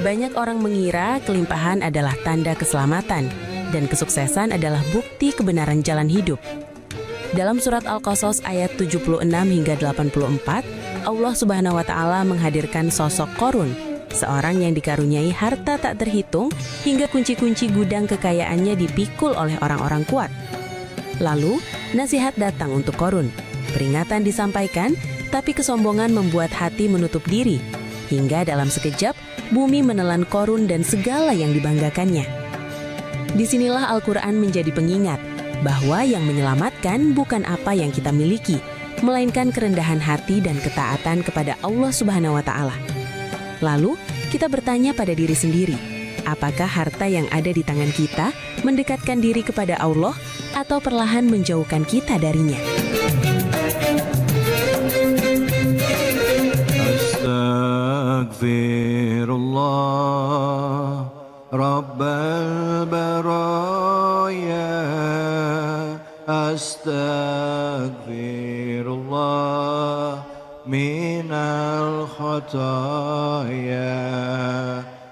Banyak orang mengira kelimpahan adalah tanda keselamatan dan kesuksesan adalah bukti kebenaran jalan hidup. Dalam surat Al-Qasas ayat 76 hingga 84, Allah Subhanahu wa taala menghadirkan sosok Qarun, seorang yang dikaruniai harta tak terhitung hingga kunci-kunci gudang kekayaannya dipikul oleh orang-orang kuat. Lalu, nasihat datang untuk Qarun. Peringatan disampaikan, tapi kesombongan membuat hati menutup diri, hingga dalam sekejap bumi menelan Qarun dan segala yang dibanggakannya. Disinilah Al-Quran menjadi pengingat bahwa yang menyelamatkan bukan apa yang kita miliki, melainkan kerendahan hati dan ketaatan kepada Allah Subhanahu wa taala. Lalu, kita bertanya pada diri sendiri, apakah harta yang ada di tangan kita mendekatkan diri kepada Allah atau perlahan menjauhkan kita darinya? Astaghfirullah Rabbal baraya, astaghfirullah minal khataya,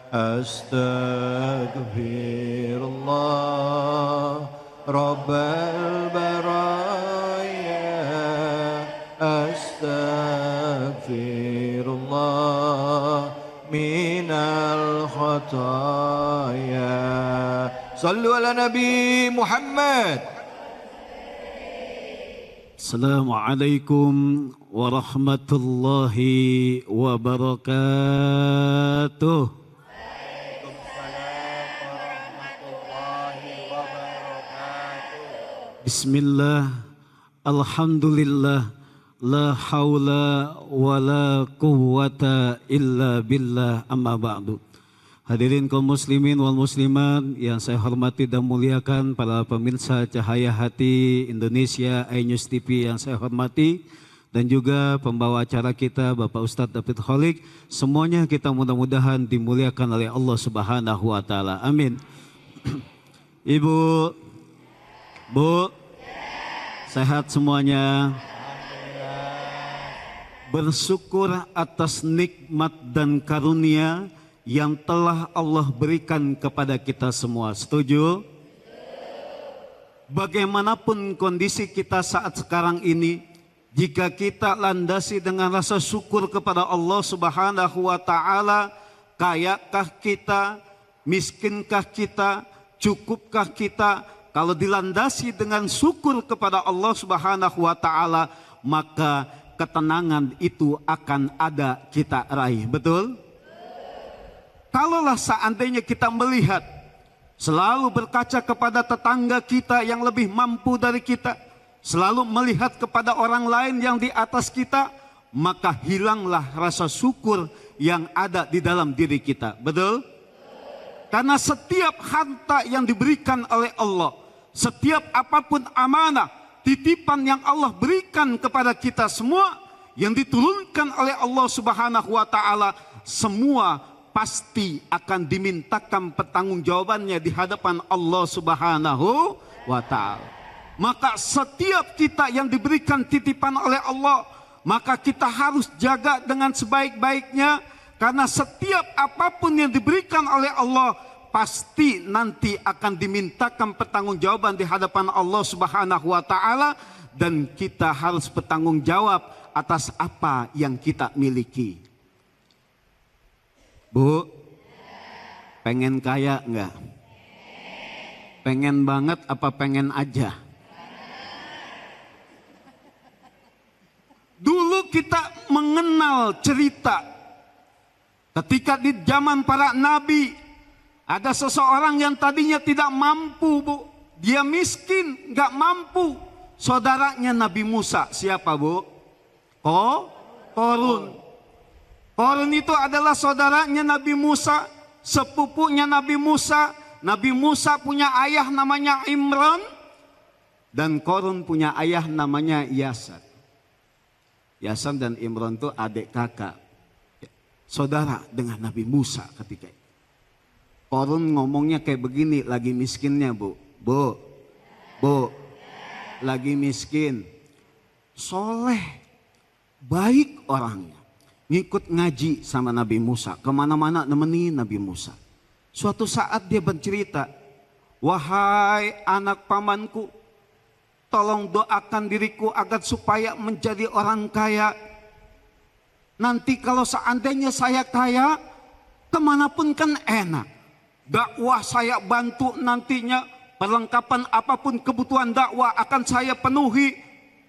astaghfirullah Rabbal baraya, astaghfirullah minal khataya. Sallu ala Nabi Muhammad. Assalamualaikum warahmatullahi wabarakatuh. Bismillah, alhamdulillah, la haula wa la quwwata illa billah, amma ba'du. Hadirin kaum muslimin wal muslimat yang saya hormati dan muliakan, para pemirsa Cahaya Hati Indonesia iNews TV yang saya hormati, dan juga pembawa acara kita Bapak Ustadz David Kholik, semuanya kita mudah-mudahan dimuliakan oleh Allah Subhanahu wa taala. Amin. Ibu, Bu, sehat semuanya? Bersyukur atas nikmat dan karunia yang telah Allah berikan kepada kita semua. Setuju? Bagaimanapun kondisi kita saat sekarang ini, jika kita landasi dengan rasa syukur kepada Allah Subhanahu wa taala, kayakah kita, miskinkah kita, cukupkah kita, kalau dilandasi dengan syukur kepada Allah Subhanahu wa taala, maka ketenangan itu akan ada kita raih. Betul? Kalaulah seandainya kita melihat, selalu berkaca kepada tetangga kita yang lebih mampu dari kita, selalu melihat kepada orang lain yang di atas kita, maka hilanglah rasa syukur yang ada di dalam diri kita. Betul? Karena setiap harta yang diberikan oleh Allah, setiap apapun amanah, titipan yang Allah berikan kepada kita semua, yang diturunkan oleh Allah Subhanahu wa taala, semua pasti akan dimintakan pertanggungjawabannya di hadapan Allah Subhanahu wa taala. Maka setiap kita yang diberikan titipan oleh Allah, maka kita harus jaga dengan sebaik-baiknya, karena setiap apapun yang diberikan oleh Allah pasti nanti akan dimintakan pertanggungjawaban di hadapan Allah Subhanahu wa taala, dan kita harus bertanggung jawab atas apa yang kita miliki. Bu, pengen kaya enggak? Pengen banget apa pengen aja? Dulu kita mengenal cerita ketika di zaman para nabi, ada seseorang yang tadinya tidak mampu, Bu. Dia miskin, enggak mampu. Saudaranya Nabi Musa, siapa, Bu? Qarun. Qarun itu adalah saudaranya Nabi Musa, sepupunya Nabi Musa. Nabi Musa punya ayah namanya Imran, dan Qarun punya ayah namanya Yasar. Yasar dan Imran itu adik kakak, saudara dengan Nabi Musa ketika itu. Qarun ngomongnya kayak begini, lagi miskinnya, Bu, lagi miskin, soleh, baik orangnya. ngikut ngaji sama Nabi Musa. Kemana-mana nemenin Nabi Musa. Suatu saat dia bercerita, wahai anak pamanku, tolong doakan diriku agar supaya menjadi orang kaya. Nanti kalau seandainya saya kaya, kemanapun kan enak. Dakwah saya bantu nantinya, perlengkapan apapun kebutuhan dakwah akan saya penuhi.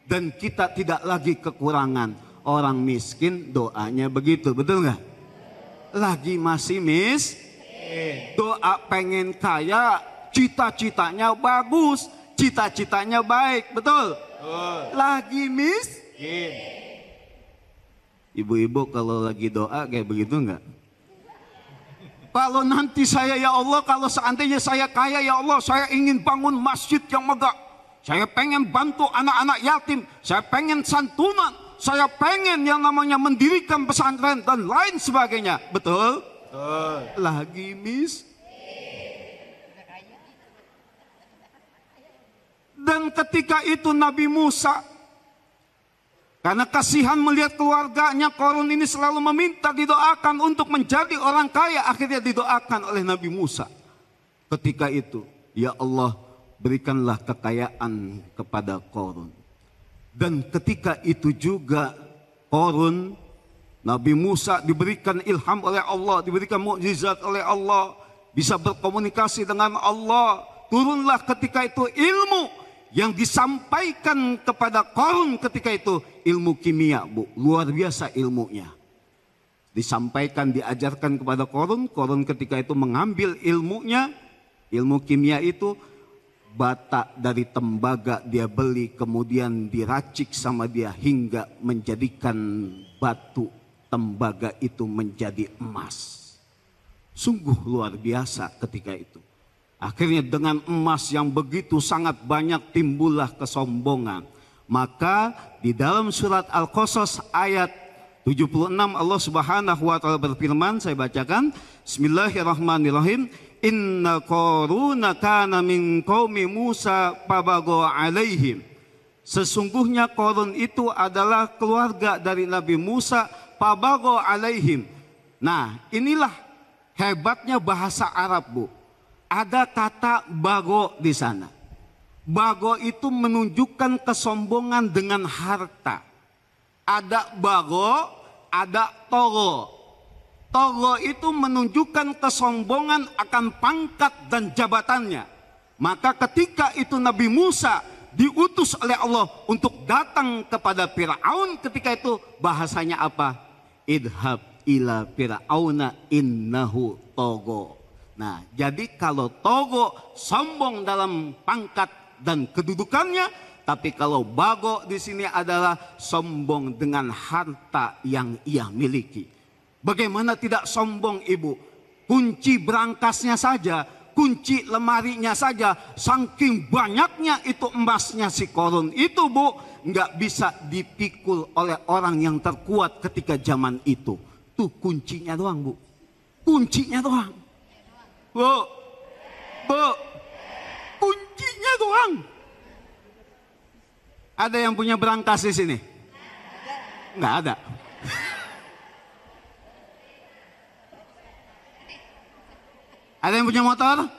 Dan kita tidak lagi kekurangan. Orang miskin doanya begitu, betul nggak? Lagi masih doa pengen kaya, cita-citanya bagus, cita-citanya baik, betul? Lagi ibu-ibu kalau lagi doa kayak begitu enggak? Kalau nanti saya, ya Allah, kalau seandainya saya kaya, ya Allah, saya ingin bangun masjid yang megah. Saya pengen bantu anak-anak yatim, saya pengen santunan, saya pengen yang namanya mendirikan pesantren dan lain sebagainya. Betul? Lagi Dan ketika itu Nabi Musa, karena kasihan melihat keluarganya, Qarun ini selalu meminta didoakan untuk menjadi orang kaya. Akhirnya didoakan oleh Nabi Musa. Ketika itu, ya Allah, berikanlah kekayaan kepada Qarun. Dan ketika itu juga Qarun, Nabi Musa diberikan ilham oleh Allah, diberikan mukjizat oleh Allah, bisa berkomunikasi dengan Allah. Turunlah ketika itu ilmu yang disampaikan kepada Qarun ketika itu, ilmu kimia, Bu. Luar biasa ilmunya. Disampaikan, diajarkan kepada Qarun. Qarun ketika itu mengambil ilmunya, ilmu kimia itu, bata dari tembaga dia beli, kemudian diracik sama dia hingga menjadikan batu tembaga itu menjadi emas. Sungguh luar biasa ketika itu. Akhirnya dengan emas yang begitu sangat banyak timbullah kesombongan. Maka di dalam surat Al-Qasas ayat 76 Allah Subhanahu wa taala berfirman, saya bacakan, Bismillahirrahmanirrahim. Inna Qaruna kana min qaumi Musa fabagha alaihim. Sesungguhnya Qarun itu adalah keluarga dari Nabi Musa, fabagha alaihim. Nah, inilah hebatnya bahasa Arab, Bu. Ada kata bago di sana. Bago itu menunjukkan kesombongan dengan harta. Ada bago, ada togo. Togo itu menunjukkan kesombongan akan pangkat dan jabatannya. Maka ketika itu Nabi Musa diutus oleh Allah untuk datang kepada Fir'aun, ketika itu bahasanya apa? Idhab ila Fir'auna innahu togo. Nah, jadi kalau togo sombong dalam pangkat dan kedudukannya, tapi kalau bago di sini adalah sombong dengan harta yang ia miliki. Bagaimana tidak sombong, Ibu? Kunci berangkasnya saja, kunci lemarinya saja, saking banyaknya itu emasnya si Qarun itu, Bu, nggak bisa dipikul oleh orang yang terkuat ketika zaman itu. Tuh kuncinya doang, Bu. Kuncinya doang. Bu, kuncinya doang. Ada yang punya berangkas di sini? Nggak ada. Ada yang punya motor?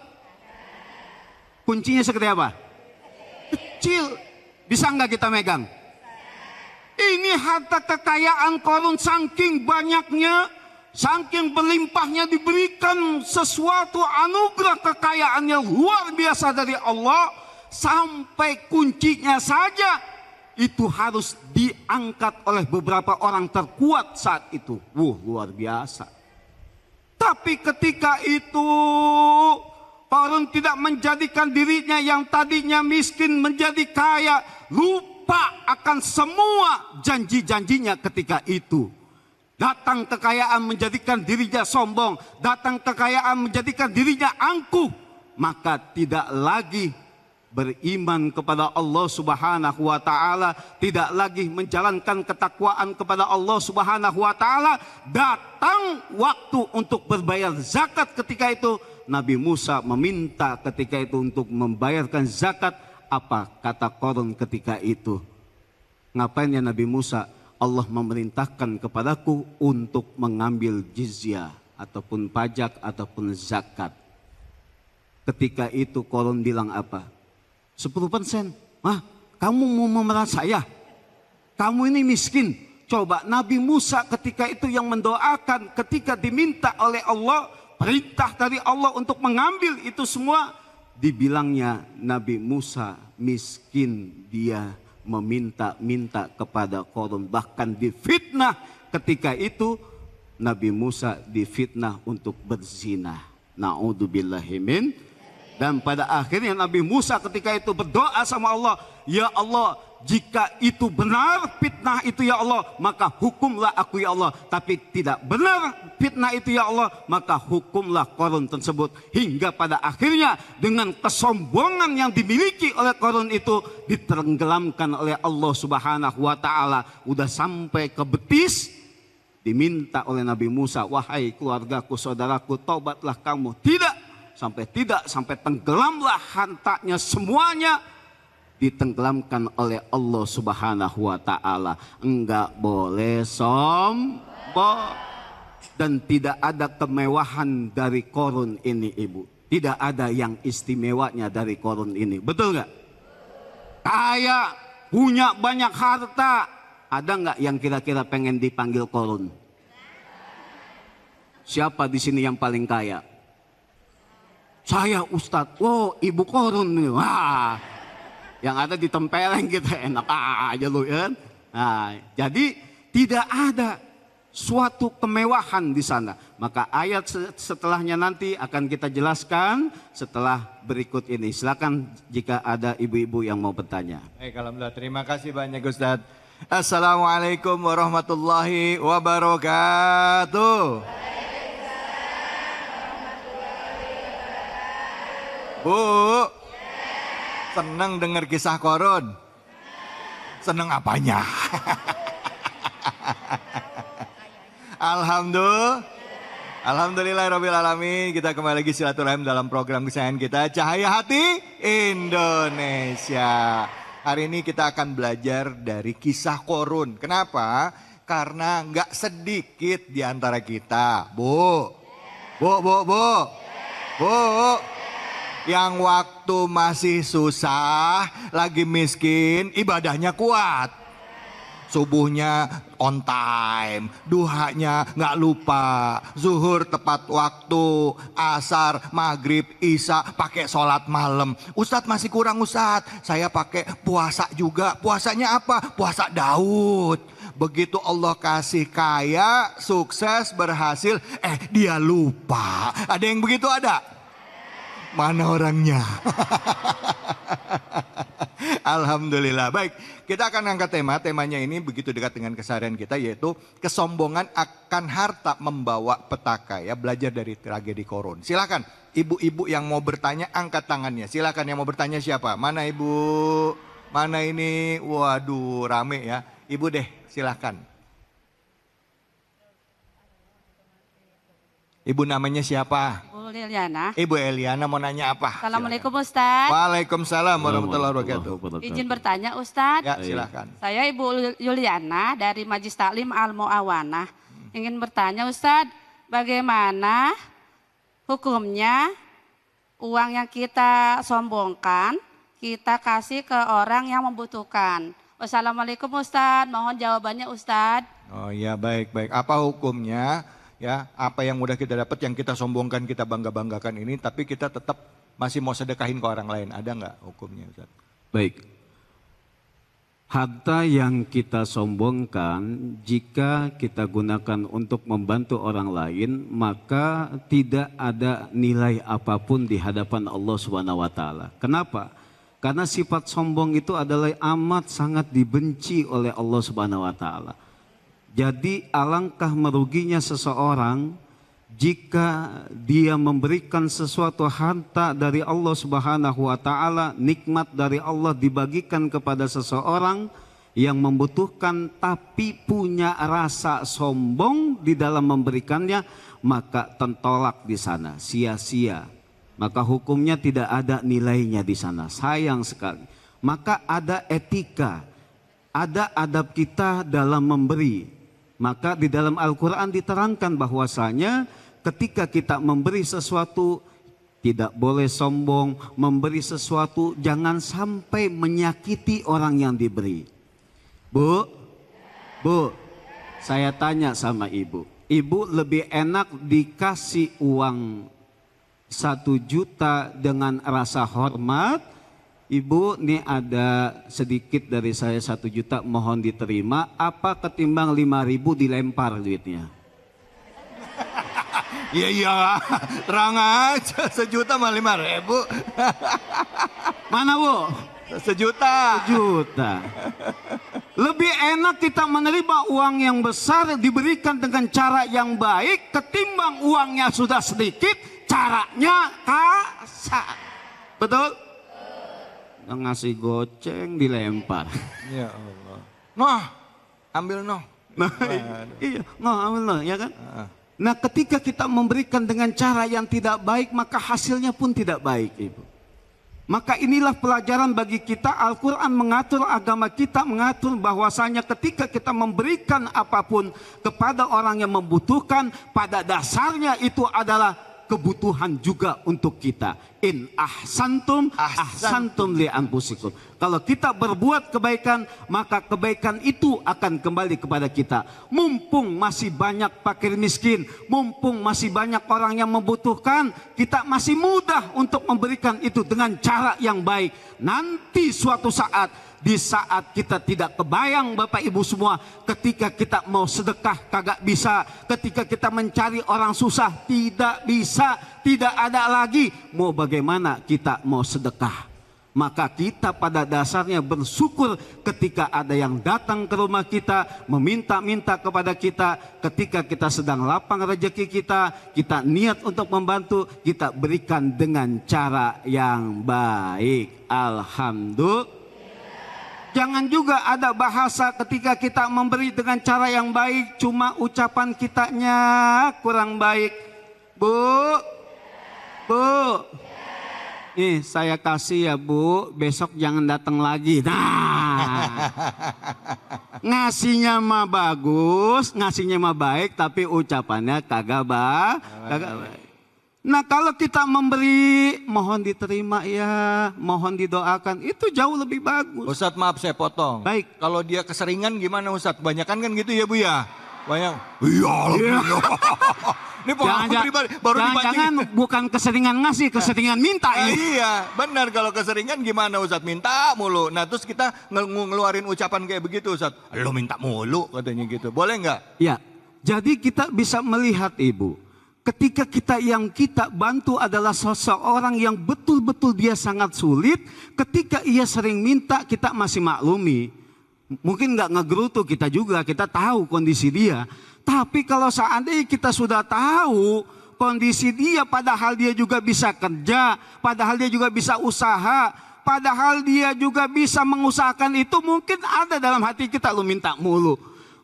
Kuncinya seperti apa? Kecil. Bisa nggak kita megang? Ini harta kekayaan Qarun saking banyaknya, saking berlimpahnya, diberikan sesuatu anugerah kekayaannya luar biasa dari Allah, sampai kuncinya saja itu harus diangkat oleh beberapa orang terkuat saat itu. Luar biasa. Tapi ketika itu Qarun tidak menjadikan dirinya yang tadinya miskin menjadi kaya, lupa akan semua janji-janjinya ketika itu. Datang kekayaan menjadikan dirinya sombong, datang kekayaan menjadikan dirinya angkuh, maka tidak lagi beriman kepada Allah Subhanahu wa taala, tidak lagi menjalankan ketakwaan kepada Allah Subhanahu wa taala. Datang waktu untuk berbayar zakat, ketika itu Nabi Musa meminta ketika itu untuk membayarkan zakat. Apa kata Qarun ketika itu? Ngapain ya Nabi Musa? Allah memerintahkan kepadaku untuk mengambil jizyah ataupun pajak ataupun zakat. Ketika itu Korun bilang apa? 10%. Hah? Kamu mau memerah saya? Kamu ini miskin. Coba Nabi Musa ketika itu yang mendoakan, ketika diminta oleh Allah, perintah dari Allah untuk mengambil itu semua, dibilangnya Nabi Musa miskin, dia meminta-minta kepada Korun. Bahkan difitnah ketika itu Nabi Musa difitnah untuk berzina. Na'udzubillahi min. Dan pada akhirnya Nabi Musa ketika itu berdoa sama Allah, ya Allah, jika itu benar fitnah itu ya Allah, maka hukumlah aku ya Allah. Tapi tidak benar fitnah itu ya Allah, maka hukumlah Korun tersebut. Hingga pada akhirnya dengan kesombongan yang dimiliki oleh Korun itu ditenggelamkan oleh Allah Subhanahu wa Ta'ala. Udah sampai ke betis, diminta oleh Nabi Musa, wahai keluargaku, saudaraku, taubatlah kamu. Tidak sampai tenggelamlah hartanya semuanya, ditenggelamkan oleh Allah Subhanahu wa Ta'ala. Enggak boleh sombong. Dan tidak ada kemewahan dari Korun ini, Ibu. Tidak ada yang istimewanya dari Korun ini. Betul nggak? Kaya, punya banyak harta. Ada nggak yang kira-kira pengen dipanggil Korun? Siapa di sini yang paling kaya? Saya Ustadz. Oh, Ibu Korun. Wah, yang ada ditempeleng kita, enak aja lu ya. Nah, jadi tidak ada suatu kemewahan di sana. Maka ayat setelahnya nanti akan kita jelaskan setelah berikut ini. Silakan jika ada ibu-ibu yang mau bertanya. Baik, alhamdulillah. Terima kasih banyak Ustadz. Assalamualaikum warahmatullahi wabarakatuh. Bu, senang dengar kisah Korun? Senang apanya? Alhamdulillahirrabbilalamin. Kita kembali lagi silaturahim dalam program kesayangan kita, Cahaya Hati Indonesia. Hari ini kita akan belajar dari kisah Korun. Kenapa? Karena nggak sedikit di antara kita, Bu, yang waktu masih susah, lagi miskin, ibadahnya kuat. Subuhnya on time, duhanya nggak lupa, zuhur tepat waktu, asar, maghrib, isya pakai sholat malam. Ustadz masih kurang Ustadz, saya pakai puasa juga. Puasanya apa? Puasa Daud. Begitu Allah kasih kaya, sukses, berhasil, dia lupa. Ada yang begitu ada? Mana orangnya? Alhamdulillah. Baik, kita akan angkat temanya ini begitu dekat dengan keseharian kita, yaitu kesombongan akan harta membawa petaka. Ya, belajar dari tragedi Korun. Silakan ibu-ibu yang mau bertanya angkat tangannya. Silakan yang mau bertanya siapa? Mana ibu? Mana ini? Waduh, rame ya. Ibu deh, silakan. Ibu namanya siapa? Bu Liliana. Ibu Eliana mau nanya apa? Assalamualaikum Ustadz. Waalaikumsalam warahmatullahi wabarakatuh. Izin bertanya Ustadz. Ya, silakan. Saya Ibu Yuliana dari Majlis Taklim Al-Mu'awanah. Ingin bertanya Ustadz, bagaimana hukumnya uang yang kita sombongkan, kita kasih ke orang yang membutuhkan? Wassalamualaikum Ustadz, mohon jawabannya Ustadz. Oh iya, baik. Apa hukumnya? Ya, apa yang udah kita dapat, yang kita sombongkan, kita bangga-banggakan ini, tapi kita tetap masih mau sedekahin ke orang lain. Ada nggak hukumnya Ustaz? Baik. Harta yang kita sombongkan, jika kita gunakan untuk membantu orang lain, maka tidak ada nilai apapun di hadapan Allah Subhanahu wa Ta'ala. Kenapa? Karena sifat sombong itu adalah amat sangat dibenci oleh Allah Subhanahu wa Ta'ala. Jadi alangkah meruginya seseorang jika dia memberikan sesuatu harta dari Allah Subhanahu wa Ta'ala, nikmat dari Allah dibagikan kepada seseorang yang membutuhkan tapi punya rasa sombong di dalam memberikannya, maka tentolak di sana, sia-sia. Maka hukumnya tidak ada nilainya di sana, sayang sekali. Maka ada etika. ada adab kita dalam memberi. Maka di dalam Al-Quran diterangkan bahwasanya ketika kita memberi sesuatu tidak boleh sombong, memberi sesuatu jangan sampai menyakiti orang yang diberi. Bu, saya tanya sama ibu. Ibu lebih enak dikasih uang 1 juta dengan rasa hormat. Ibu, nih ada sedikit dari saya 1 juta mohon diterima. Apa ketimbang 5.000 dilempar duitnya? Iya, terang aja 1 juta mah 5.000. Mana bu? 1 juta. 1 juta. Lebih enak kita menerima uang yang besar diberikan dengan cara yang baik ketimbang uangnya sudah sedikit, caranya kasar. Betul? Ngasih goceng dilempar. Ya Allah. Noh, ambil noh. Nah, iya, ambil noh, ya kan? Nah, ketika kita memberikan dengan cara yang tidak baik, maka hasilnya pun tidak baik, Ibu. Maka inilah pelajaran bagi kita. Al-Quran mengatur, agama kita mengatur bahwasanya ketika kita memberikan apapun kepada orang yang membutuhkan, pada dasarnya itu adalah kebutuhan juga untuk kita. In ahsantum ahsantum li anfusikum. Kalau kita berbuat kebaikan, maka kebaikan itu akan kembali kepada kita. Mumpung masih banyak fakir miskin, mumpung masih banyak orang yang membutuhkan, kita masih mudah untuk memberikan itu dengan cara yang baik. Nanti suatu saat, di saat kita tidak kebayang Bapak Ibu semua, ketika kita mau sedekah kagak bisa, ketika kita mencari orang susah tidak bisa, tidak ada lagi, mau bagaimana kita mau sedekah? Maka kita pada dasarnya bersyukur ketika ada yang datang ke rumah kita, meminta-minta kepada kita, ketika kita sedang lapang rezeki kita niat untuk membantu, kita berikan dengan cara yang baik. Alhamdulillah. Jangan juga ada bahasa ketika kita memberi dengan cara yang baik, cuma ucapan kitanya kurang baik. Bu, nih saya kasih ya bu, besok jangan datang lagi. Nah, ngasihnya mah bagus, ngasihnya mah baik, tapi ucapannya kagak baik. Nah kalau kita memberi, mohon diterima ya, mohon didoakan, itu jauh lebih bagus. Ustadz maaf saya potong. Baik. Kalau dia keseringan gimana Ustadz? Banyakan kan gitu ya Bu ya? Banyak. Iya alhamdulillah. Ini pengalaman pribadi. Baru jangan bukan keseringan ngasih, keseringan minta ya. Iya benar, kalau keseringan gimana Ustadz? Minta mulu. Nah terus kita ngeluarin ucapan kayak begitu Ustadz. Lo minta mulu katanya gitu. Boleh nggak? Ya, jadi kita bisa melihat Ibu. Ketika yang kita bantu adalah seseorang yang betul-betul dia sangat sulit, ketika ia sering minta kita masih maklumi. Mungkin nggak ngegerutu kita juga, kita tahu kondisi dia. Tapi kalau seandainya kita sudah tahu kondisi dia, padahal dia juga bisa kerja, padahal dia juga bisa usaha, padahal dia juga bisa mengusahakan itu, mungkin ada dalam hati kita, lu minta mulu.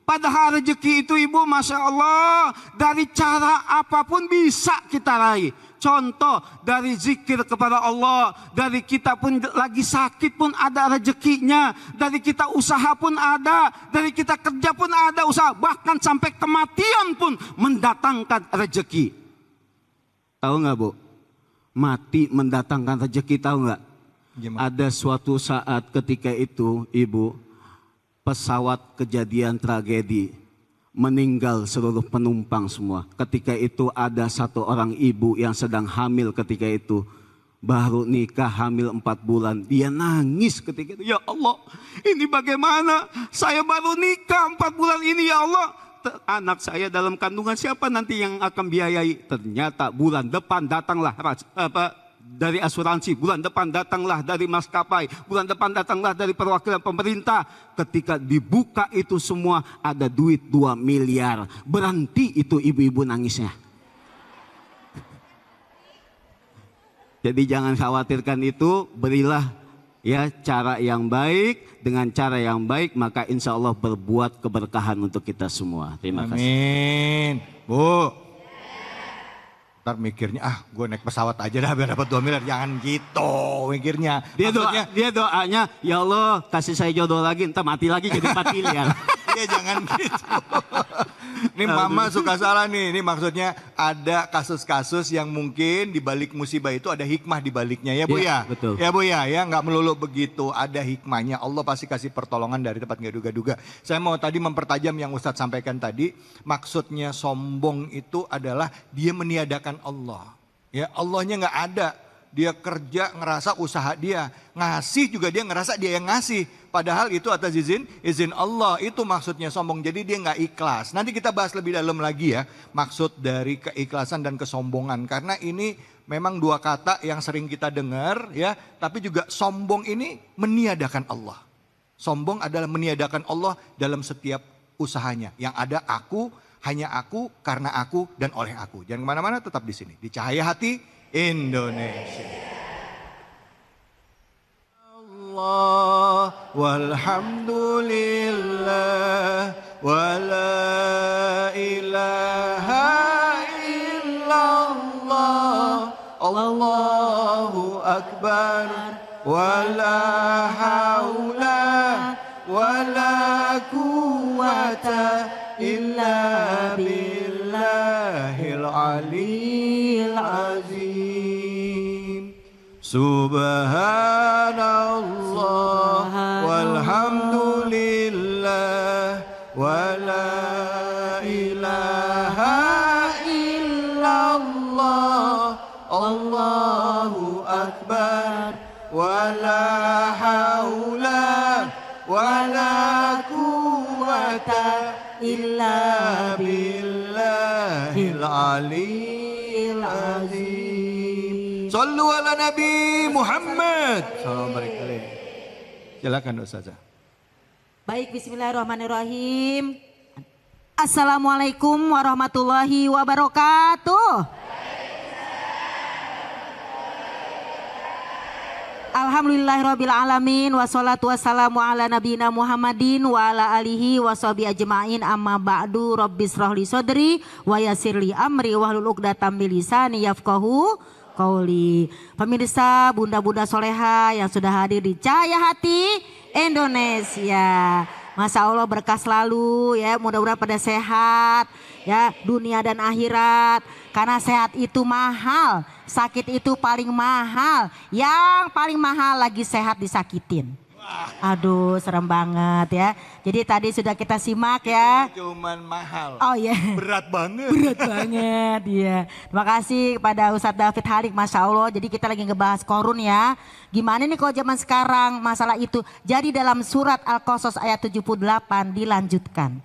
Padahal rezeki itu Ibu, Masya Allah, dari cara apapun bisa kita raih. Contoh dari zikir kepada Allah, dari kita pun lagi sakit pun ada rezekinya, dari kita usaha pun ada, dari kita kerja pun ada usaha, bahkan sampai kematian pun mendatangkan rezeki. Tahu nggak Bu? Mati mendatangkan rezeki, tahu nggak? Ada suatu saat ketika itu Ibu, pesawat kejadian tragedi, meninggal seluruh penumpang semua. Ketika itu ada satu orang ibu yang sedang hamil ketika itu. Baru nikah hamil 4 bulan. Dia nangis ketika itu. Ya Allah, ini bagaimana? Saya baru nikah 4 bulan ini ya Allah. Anak saya dalam kandungan siapa nanti yang akan biayai? Ternyata bulan depan datanglah dari asuransi, bulan depan datanglah dari maskapai, bulan depan datanglah dari perwakilan pemerintah. Ketika dibuka itu semua ada duit 2 miliar. Berhenti itu ibu-ibu nangisnya. Jadi jangan khawatirkan itu, berilah ya cara yang baik. Dengan cara yang baik maka insya Allah berbuat keberkahan untuk kita semua. Terima kasih. Amin. Bu, ntar mikirnya gue naik pesawat aja dah biar dapat 2 miliar. Jangan gitu mikirnya. Dia doanya, ya Allah kasih saya jodoh lagi, entah mati lagi jadi 4 miliar. Iya jangan gitu. Ini mama suka salah nih. Ini maksudnya ada kasus-kasus yang mungkin di balik musibah itu ada hikmah di baliknya ya Bu ya. Betul. Ya Bu ya, nggak melulu begitu. Ada hikmahnya. Allah pasti kasih pertolongan dari tempat nggak duga-duga. Saya mau tadi mempertajam yang Ustadz sampaikan tadi. Maksudnya sombong itu adalah dia meniadakan Allah. Ya Allahnya nggak ada. Dia kerja ngerasa usaha dia. Ngasih juga dia ngerasa dia yang ngasih. Padahal itu atas izin Allah. Itu maksudnya sombong. Jadi dia nggak ikhlas. Nanti kita bahas lebih dalam lagi ya. Maksud dari keikhlasan dan kesombongan. Karena ini memang 2 kata yang sering kita dengar ya. Tapi juga sombong ini meniadakan Allah. Sombong adalah meniadakan Allah dalam setiap usahanya. Yang ada aku, hanya aku, karena aku, dan oleh aku. Jangan kemana-mana, tetap di sini. Di Cahaya Hati Indonesia. Allah walhamdulillah wala ilaha illallah Allahu akbar wala haula wala quwata illa billahil aliyil azim. Subhanallah walhamdulillah wala ilaha illallah Allahu akbar wala haula wala quwata illa billahil aliyil azim. Sallu ala Nabi Muhammad. Assalamualaikum. Silakan Ustazah. Baik, bismillahirrahmanirrahim. Assalamualaikum warahmatullahi wabarakatuh. Alhamdulillahirabbil alamin wassalatu wassalamu ala nabiyina Muhammadin wa ala alihi washabi ajmain amma ba'du rabbis rahli sadri wa yassirli amri wahlul 'uqdatam min lisani yafqahu qauli. Pemirsa, bunda-bunda soleha yang sudah hadir di Cahaya Hati Indonesia. Masya Allah berkah selalu ya, mudah-mudahan pada sehat ya, dunia dan akhirat. Karena sehat itu mahal, sakit itu paling mahal. Yang paling mahal lagi sehat disakitin. Aduh serem banget ya. Jadi tadi sudah kita simak ya. Cuman mahal. Oh iya. Berat banget. Berat banget ya. Terima kasih kepada Ustadz David Halik, Masya Allah. Jadi kita lagi ngebahas korun ya. Gimana nih kalau zaman sekarang masalah itu. Jadi dalam surat Al-Qasas ayat 78 dilanjutkan.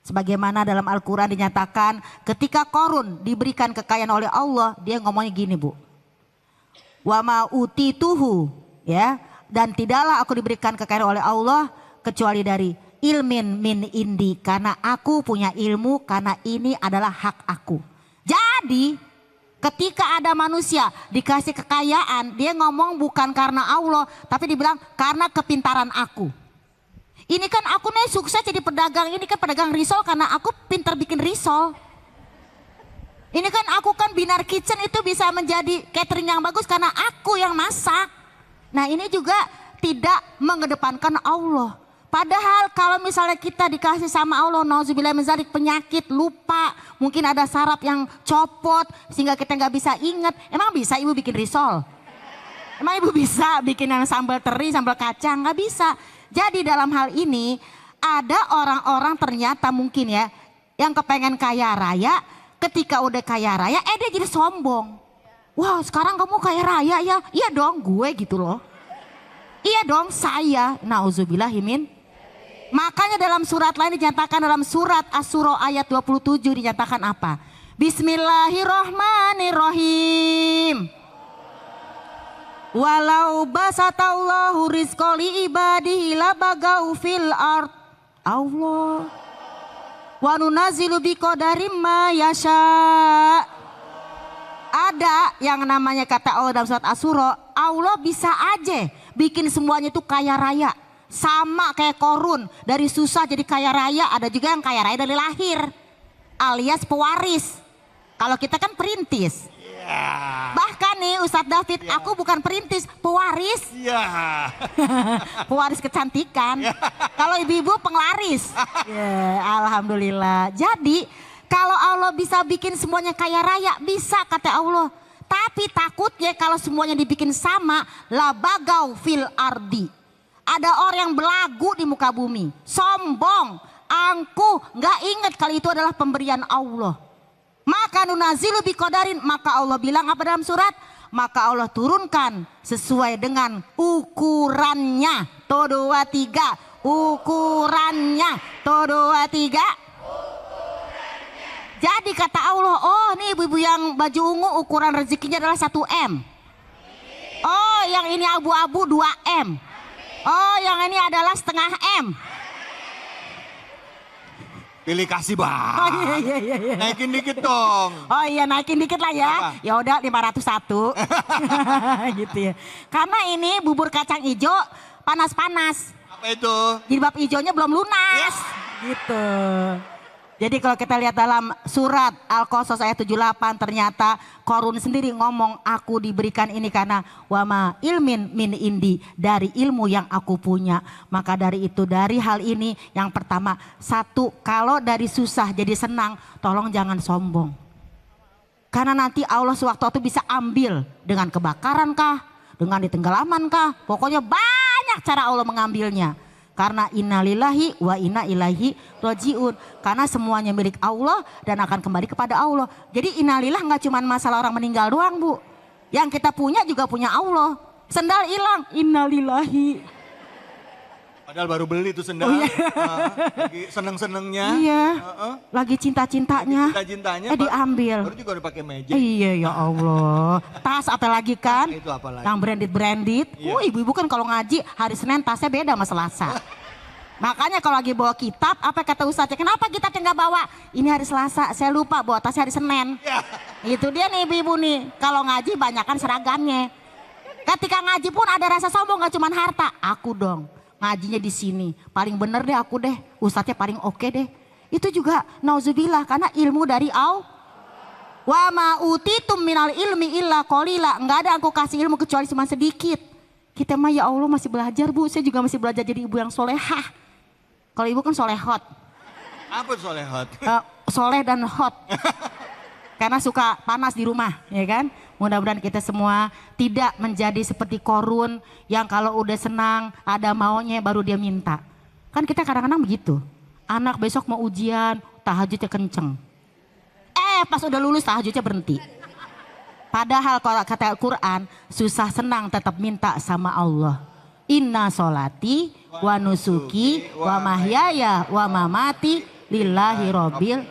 Sebagaimana dalam Al-Quran dinyatakan ketika korun diberikan kekayaan oleh Allah. Dia ngomongnya gini Bu. Wa ma utituhu ya. Dan tidaklah aku diberikan kekayaan oleh Allah kecuali dari ilmin min indi. Karena aku punya ilmu, karena ini adalah hak aku. Jadi ketika ada manusia dikasih kekayaan, dia ngomong bukan karena Allah, tapi dibilang karena kepintaran aku. Ini kan aku nih sukses jadi pedagang, ini kan pedagang risol karena aku pintar bikin risol. Ini kan aku kan Binar Kitchen itu bisa menjadi catering yang bagus karena aku yang masak. Nah ini juga tidak mengedepankan Allah. Padahal kalau misalnya kita dikasih sama Allah, nauzubillah min dzalik, penyakit, lupa, mungkin ada saraf yang copot sehingga kita nggak bisa ingat. Emang bisa ibu bikin risol? Emang ibu bisa bikin yang sambal teri, sambal kacang? Nggak bisa. Jadi dalam hal ini ada orang-orang ternyata mungkin ya yang kepengen kaya raya, ketika udah kaya raya dia jadi sombong. Wah sekarang kamu kaya raya ya? Iya dong gue gitu loh. Iya dong saya. Nauzubillahimin. Makanya dalam surat lain dinyatakan, dalam surat Asy-Syura ayat 27 dinyatakan apa? Bismillahirrahmanirrahim. Walau basatallahu rizqa li ibadihi labagau fil ard. Allah. Wa nunazzilu biqadarim ma yasha. Ada yang namanya kata Allah dalam surat Asy-Syura, Allah bisa aja bikin semuanya itu kaya raya. Sama kayak korun, dari susah jadi kaya raya, ada juga yang kaya raya dari lahir. Alias pewaris. Kalau kita kan perintis. Bahkan nih Ustadz David, aku bukan perintis, pewaris. Iya. Pewaris kecantikan. Kalau ibu-ibu penglaris. Ya, alhamdulillah. Jadi kalau Allah bisa bikin semuanya kaya raya, bisa kata Allah. Tapi takutnya kalau semuanya dibikin sama, la bagau fil ardi. Ada orang yang belagu di muka bumi, sombong, angkuh, nggak ingat kalau itu adalah pemberian Allah. Maka nunazilu biqadarin, maka Allah bilang apa dalam surat? Maka Allah turunkan sesuai dengan ukurannya. Tuh 2, 3. Ukurannya. Tuh 2, 3. Jadi kata Allah, oh nih ibu-ibu yang baju ungu ukuran rezekinya adalah 1 M. Oh yang ini abu-abu 2 M. Oh yang ini adalah setengah M. Pilih kasih bang. Oh iya. Naikin dikit dong. Oh iya naikin dikit lah ya. Apa? Ya udah 501. Gitu ya. Karena ini bubur kacang hijau panas-panas. Apa itu? Jilbab hijaunya belum lunas. Gitu. Jadi kalau kita lihat dalam surat Al-Qasas ayat 78 ternyata Qarun sendiri ngomong aku diberikan ini karena wama ilmin min indi, dari ilmu yang aku punya. Maka dari itu dari hal ini yang pertama, satu, kalau dari susah jadi senang, tolong jangan sombong. Karena nanti Allah sewaktu-waktu bisa ambil dengan kebakaran kah, dengan ditenggelaman kah, pokoknya banyak cara Allah mengambilnya. Karena innalillahi wa inna ilaihi rajiun. Karena semuanya milik Allah dan akan kembali kepada Allah. Jadi innalillah nggak cuma masalah orang meninggal doang Bu. Yang kita punya juga punya Allah. Sendal hilang, innalillahi. Padahal baru beli tuh sendal. Oh, iya. Lagi seneng-senengnya. Iya, lagi cinta-cintanya. Cinta-cintanya. Diambil. Baru juga udah pakai meja. Iya ya Allah. Tas apa lagi kan? Itu apa lagi? Yang branded. Iya. Ibu-ibu kan kalau ngaji hari Senin tasnya beda sama Selasa. Makanya kalau lagi bawa kitab, apa kata Ustaznya? Kenapa kitabnya nggak bawa? Ini hari Selasa, saya lupa bawa tasnya hari Senin. Ya. Itu dia nih ibu-ibu nih. Kalau ngaji banyakan seragamnya. Ketika ngaji pun ada rasa sombong, nggak cuma harta. Aku dong. Ngajinya di sini, paling bener deh aku deh, ustadznya paling oke deh. Itu juga nauzubillah karena ilmu dari Allah. Wa ma utitum minal ilmi illa qalila, enggak ada aku kasih ilmu kecuali cuma sedikit. Kita mah ya Allah masih belajar Bu, saya juga masih belajar jadi ibu yang solehah. Kalau ibu kan solehot. Apa solehot? Soleh dan hot. Karena suka panas di rumah, ya kan? Mudah-mudahan kita semua tidak menjadi seperti Qarun yang kalau udah senang, ada maunya baru dia minta. Kan kita kadang-kadang begitu. Anak besok mau ujian, tahajudnya kenceng. Pas udah lulus tahajudnya berhenti. Padahal kalau kata Al-Quran, susah senang tetap minta sama Allah. Inna sholati wa nusuki wa mahyaya wa mamati lillahi robbil.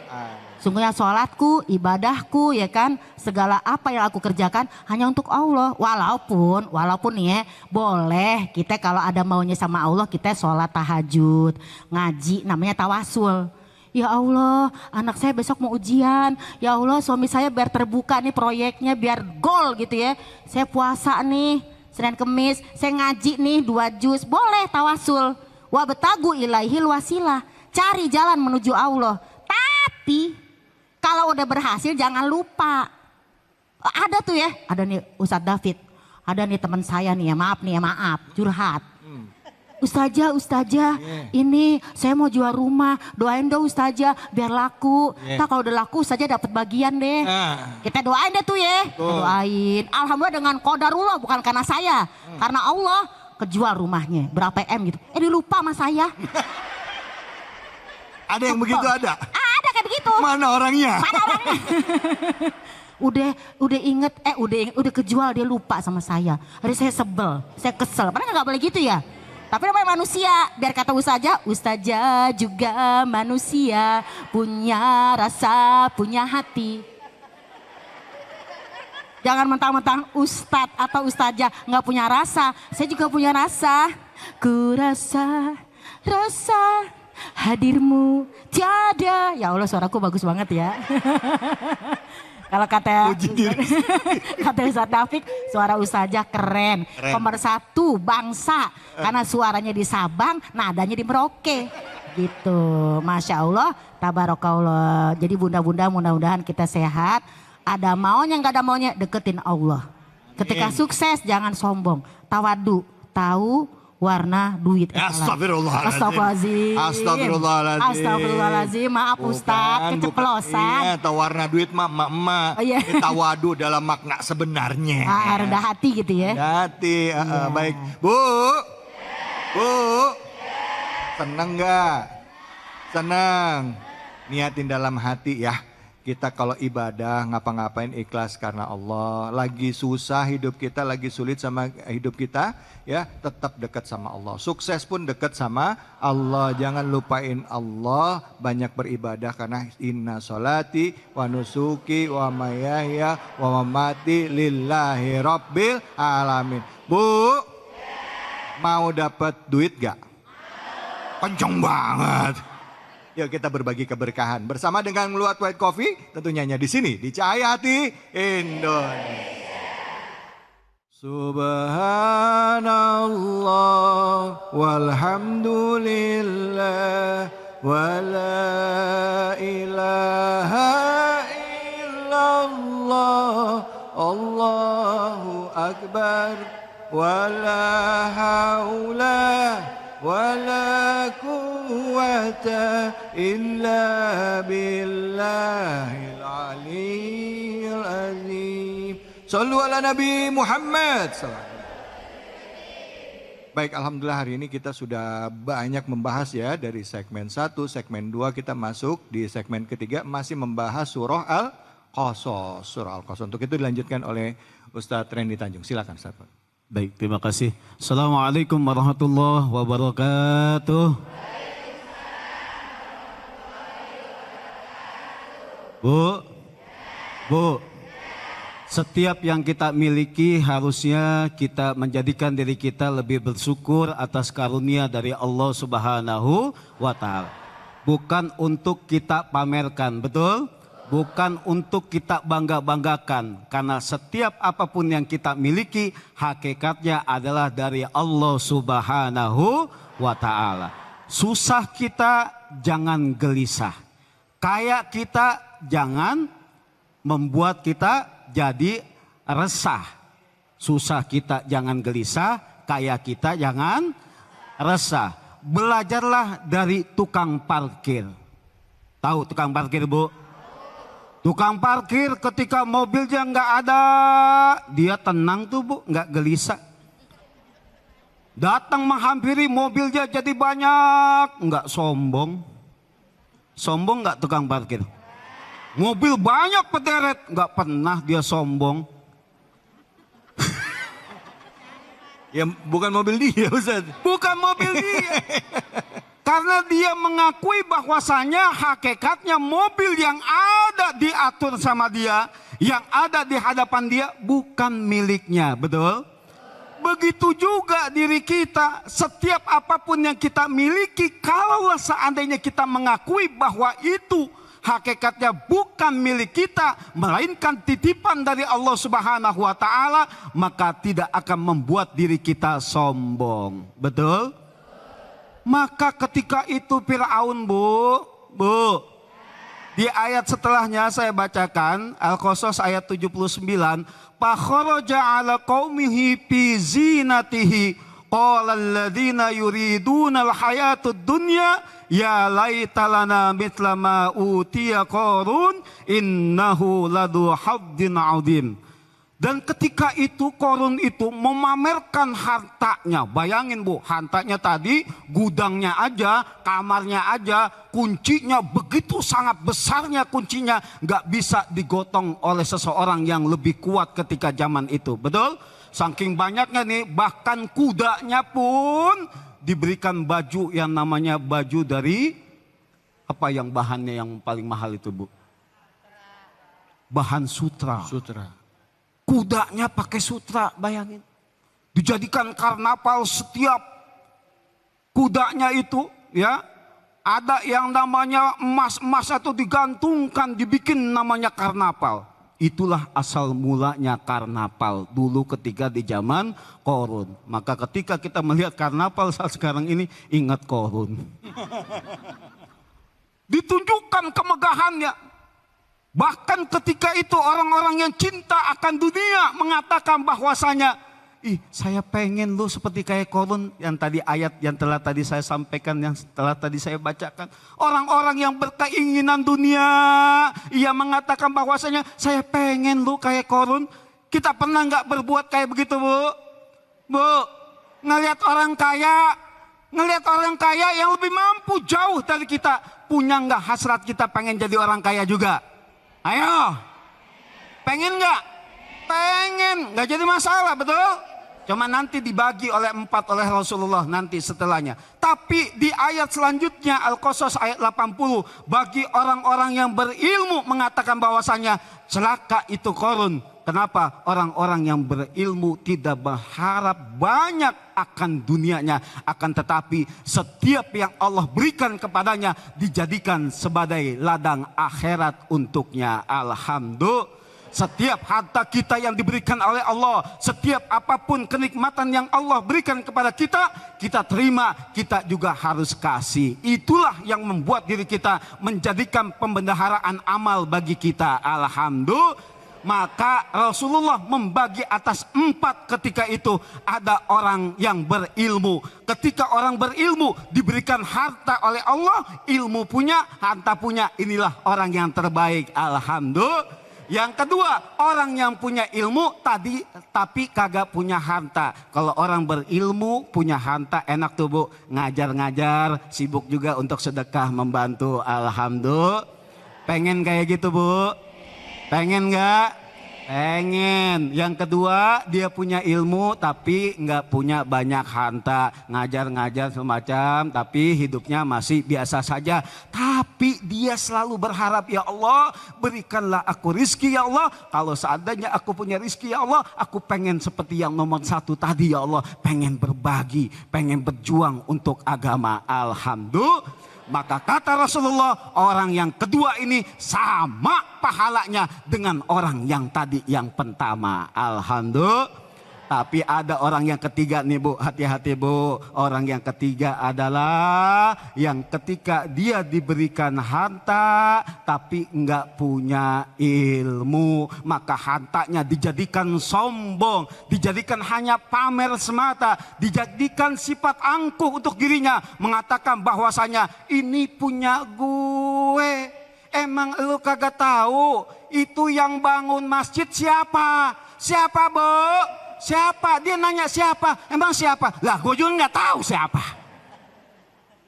Sungguhnya sholatku, ibadahku ya kan, segala apa yang aku kerjakan hanya untuk Allah. Walaupun nih ya, boleh kita kalau ada maunya sama Allah kita sholat tahajud, ngaji namanya tawasul. Ya Allah anak saya besok mau ujian, ya Allah suami saya biar terbuka nih proyeknya biar gol gitu ya. Saya puasa nih, Senin Kemis, saya ngaji nih 2 juz, boleh tawasul. Wa betagu ilaihil wasilah, cari jalan menuju Allah. Tapi kalau udah berhasil jangan lupa. Ada tuh ya, ada nih Ustadz David. Ada nih teman saya nih ya, maaf, curhat. Ustazah, ini saya mau jual rumah. Doain dong Ustazah biar laku. Nah kalau udah laku Ustazah dapat bagian deh. Kita doain deh tuh ya. Doain. Alhamdulillah dengan qadarullah, bukan karena saya. Karena Allah kejual rumahnya. Berapa M gitu. Dia lupa sama saya. Ada yang begitu ada? Ada kayak begitu. Mana orangnya? udah inget, udah kejual dia lupa sama saya. Hari saya sebel, saya kesel. Padahal nggak boleh gitu ya. Tapi namanya manusia, biar kata Ustazah juga manusia, punya rasa, punya hati. Jangan mentang-mentang Ustadz atau Ustazah nggak punya rasa, saya juga punya rasa. Ku rasa hadirmu tiada. Ya Allah suaraku bagus banget ya. Kalau kata Ustadz David, suara Ustazah keren. Pemersatu bangsa. Karena suaranya di Sabang, nadanya di Merauke. Gitu. Masya Allah, tabarakallah. Jadi bunda-bunda mudah-mudahan kita sehat. Ada maunya nggak ada maunya, deketin Allah. Ketika sukses jangan sombong, tawadu, tahu warna duit. Astagfirullahaladzim. Astagfirullahaladzim. Astagfirullahaladzim. Maaf Ustadz, keceplosan. Iya, tahu warna duit emak. Oh, iya. Tawadu dalam makna sebenarnya. Rendah hati gitu ya. Hati, baik. Bu, seneng nggak? Seneng. Niatin dalam hati ya. Kita kalau ibadah ngapa-ngapain ikhlas karena Allah. Lagi susah hidup kita, lagi sulit sama hidup kita, ya tetap dekat sama Allah. Sukses pun dekat sama Allah. Jangan lupain Allah, banyak beribadah karena inna sholati wa nusuki wa mayahya wa mamati lillahi rabbil alamin. Bu, mau dapat duit gak? Kenceng banget. Yuk kita berbagi keberkahan bersama dengan Luwak White Coffee, tentunya di sini di Cahaya Hati Indonesia. Subhanallah walhamdulillah wa la ilaha illallah Allahu akbar wa la haula wala quwwata illa billahil aliyyil azim. Shallu ala Nabi Muhammad. Baik, alhamdulillah hari ini kita sudah banyak membahas ya dari segmen 1, segmen 2 kita masuk di segmen ketiga masih membahas surah Al-Qasas. Surah Al-Qasas. Untuk itu dilanjutkan oleh Ustadz Randy Tanjung. Silakan Ustadz. Baik, terima kasih. Assalamualaikum warahmatullahi wabarakatuh. Bu, setiap yang kita miliki harusnya kita menjadikan diri kita lebih bersyukur atas karunia dari Allah Subhanahu wa Ta'ala. Bukan untuk kita pamerkan, betul? Bukan untuk kita bangga-banggakan, karena setiap apapun yang kita miliki hakikatnya adalah dari Allah Subhanahu wa Ta'ala. Susah kita jangan gelisah, kaya kita jangan membuat kita jadi resah. Susah kita jangan gelisah, kaya kita jangan resah. Belajarlah dari tukang parkir. Tahu tukang parkir, Bu? Tukang parkir ketika mobilnya nggak ada, dia tenang tuh Bu, nggak gelisah. Datang menghampiri mobilnya jadi banyak, nggak sombong. Sombong nggak tukang parkir? Mobil banyak pederet, nggak pernah dia sombong. Ya bukan mobil dia Ustaz. Bukan mobil dia. Karena dia mengakui bahwasanya hakikatnya mobil yang ada diatur sama dia, yang ada di hadapan dia bukan miliknya, betul? Begitu juga diri kita, setiap apapun yang kita miliki, kalaulah seandainya kita mengakui bahwa itu hakikatnya bukan milik kita, melainkan titipan dari Allah Subhanahu wa Ta'ala, maka tidak akan membuat diri kita sombong, betul? Maka ketika itu Fir'aun, Bu, di ayat setelahnya saya bacakan Al-Qasas ayat 79, fakharaja ala qaumihi fi zinatihi qala alladziina yuriduna al-hayatud dunya ya laita lana mithla ma utiya Qarun innahu ladu haddin adzim. Dan ketika itu Qarun itu memamerkan hartanya. Bayangin Bu, hartanya tadi gudangnya aja, kamarnya aja, kuncinya begitu sangat besarnya kuncinya. Gak bisa digotong oleh seseorang yang lebih kuat ketika zaman itu. Betul? Saking banyaknya nih, bahkan kudanya pun diberikan baju yang namanya baju dari, apa yang bahannya yang paling mahal itu Bu? Bahan sutra. Kudanya pakai sutra, bayangin. Dijadikan karnaval setiap kudanya itu, ya. Ada yang namanya emas-emas atau digantungkan, dibikin namanya karnaval. Itulah asal mulanya karnaval dulu ketika di zaman Qarun. Maka ketika kita melihat karnaval saat sekarang ini, ingat Qarun. Ditunjukkan kemegahannya. Bahkan ketika itu orang-orang yang cinta akan dunia mengatakan bahwasanya, ih saya pengen lu seperti kayak Korun, yang tadi ayat yang telah tadi saya sampaikan, yang telah tadi saya bacakan. Orang-orang yang berkeinginan dunia, ia mengatakan bahwasanya saya pengen lu kayak Korun. Kita pernah nggak berbuat kayak begitu, Bu? Bu, ngelihat orang kaya yang lebih mampu jauh dari kita, punya nggak hasrat kita pengen jadi orang kaya juga? Ayo, pengen nggak? Pengen, nggak jadi masalah, betul? Cuma nanti dibagi oleh 4 oleh Rasulullah nanti setelahnya. Tapi di ayat selanjutnya Al-Qasas ayat 80, bagi orang-orang yang berilmu mengatakan bahwasanya celaka itu Korun. Kenapa? Orang-orang yang berilmu tidak berharap banyak akan dunianya, akan tetapi setiap yang Allah berikan kepadanya dijadikan sebagai ladang akhirat untuknya. Alhamdulillah. Setiap harta kita yang diberikan oleh Allah, setiap apapun kenikmatan yang Allah berikan kepada kita, kita terima, kita juga harus kasih. Itulah yang membuat diri kita menjadikan pembendaharaan amal bagi kita. Alhamdulillah. Maka Rasulullah membagi atas 4 ketika itu. Ada orang yang berilmu. Ketika orang berilmu diberikan harta oleh Allah, ilmu punya, harta punya, inilah orang yang terbaik. Alhamdulillah. Yang kedua, orang yang punya ilmu tadi tapi kagak punya harta. Kalau orang berilmu punya harta enak tuh, Bu, ngajar-ngajar, sibuk juga untuk sedekah membantu. Alhamdulillah. Pengen kayak gitu, Bu? Pengen nggak? Pengen. Yang kedua, dia punya ilmu tapi nggak punya banyak harta, ngajar-ngajar semacam, tapi hidupnya masih biasa saja. Tapi dia selalu berharap, ya Allah berikanlah aku rizki ya Allah. Kalau seandainya aku punya rizki ya Allah, aku pengen seperti yang nomor 1 tadi ya Allah. Pengen berbagi, pengen berjuang untuk agama. Alhamdulillah. Maka kata Rasulullah, orang yang kedua ini sama pahalanya dengan orang yang tadi yang pertama. Alhamdulillah. Tapi ada orang yang ketiga nih, Bu, hati-hati, Bu. Orang yang ketiga adalah yang ketika dia diberikan harta tapi enggak punya ilmu, maka hartanya dijadikan sombong, dijadikan hanya pamer semata, dijadikan sifat angkuh untuk dirinya, mengatakan bahwasanya ini punya gue. Emang lu kagak tahu itu yang bangun masjid siapa? Siapa, Bu? Siapa? Dia nanya siapa? Emang siapa? Lah gue juga nggak tahu siapa.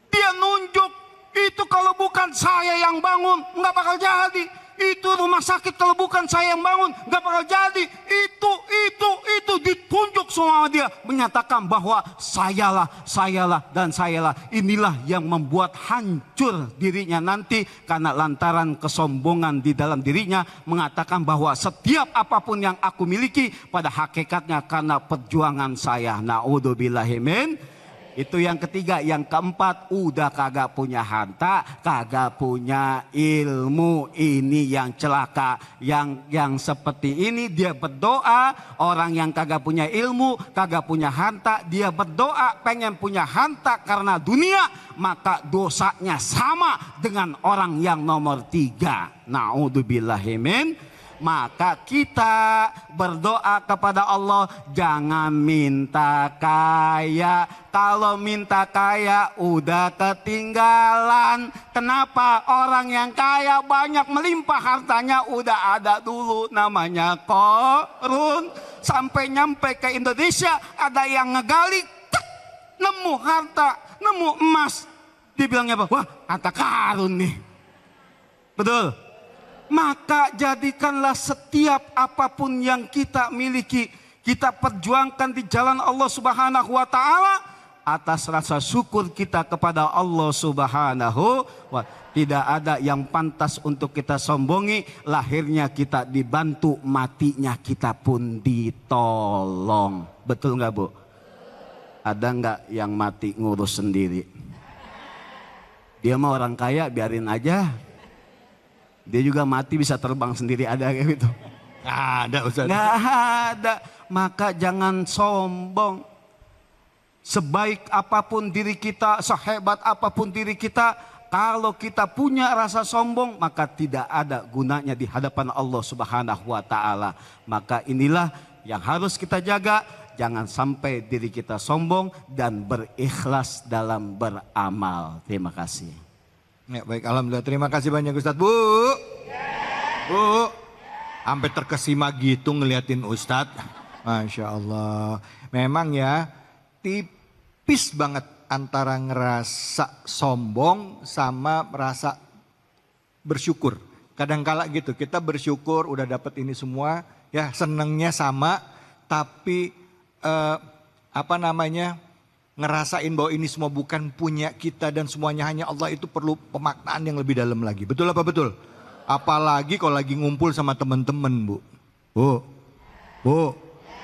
Dia nunjuk, itu kalau bukan saya yang bangun nggak bakal jadi. Itu rumah sakit kalau bukan saya yang bangun nggak bakal jadi. Itu ditunjuk semua dia, menyatakan bahwa sayalah dan sayalah. Inilah yang membuat hancur dirinya nanti karena lantaran kesombongan di dalam dirinya, mengatakan bahwa setiap apapun yang aku miliki pada hakikatnya karena perjuangan saya. Naudzubillahi min. Itu yang ketiga. Yang keempat, udah kagak punya harta, kagak punya ilmu. Ini yang celaka. Yang seperti ini dia berdoa. Orang yang kagak punya ilmu, kagak punya harta, dia berdoa pengen punya harta karena dunia, maka dosanya sama dengan orang yang nomor 3. Naudzubillahi min. Maka kita berdoa kepada Allah, jangan minta kaya. Kalau minta kaya udah ketinggalan. Kenapa? Orang yang kaya banyak melimpah hartanya udah ada dulu, namanya Korun. Sampai nyampe ke Indonesia ada yang ngegali, nemu harta, nemu emas. Dibilangnya apa? Wah, harta karun nih. Betul? Maka jadikanlah setiap apapun yang kita miliki, kita perjuangkan di jalan Allah Subhanahu wa Ta'ala atas rasa syukur kita kepada Allah Subhanahu wa Ta'ala. Tidak ada yang pantas untuk kita sombongi. Lahirnya kita dibantu, matinya kita pun ditolong. Betul nggak, Bu? Ada nggak yang mati ngurus sendiri? Dia mah orang kaya, biarin aja. Dia juga mati bisa terbang sendiri, ada kayak gitu? Nggak ada, Ustaz. Nggak ada. Maka jangan sombong. Sebaik apapun diri kita, sehebat apapun diri kita, Kalau kita punya rasa sombong, maka tidak ada gunanya di hadapan Allah Subhanahu wa taala. Maka inilah yang harus kita jaga, jangan sampai diri kita sombong dan berikhlas dalam beramal. Terima kasih. Ya, baik, alhamdulillah. Terima kasih banyak Ustadz. Bu. Bu. Sampai terkesima gitu ngeliatin Ustadz. Masya Allah. Memang ya tipis banget antara ngerasa sombong sama merasa bersyukur. Kadang-kala gitu, kita bersyukur udah dapat ini semua, ya senengnya sama, tapi ngerasain bahwa ini semua bukan punya kita dan semuanya hanya Allah, itu perlu pemaknaan yang lebih dalam lagi. Betul apa betul? Apalagi kalau lagi ngumpul sama teman-teman, Bu.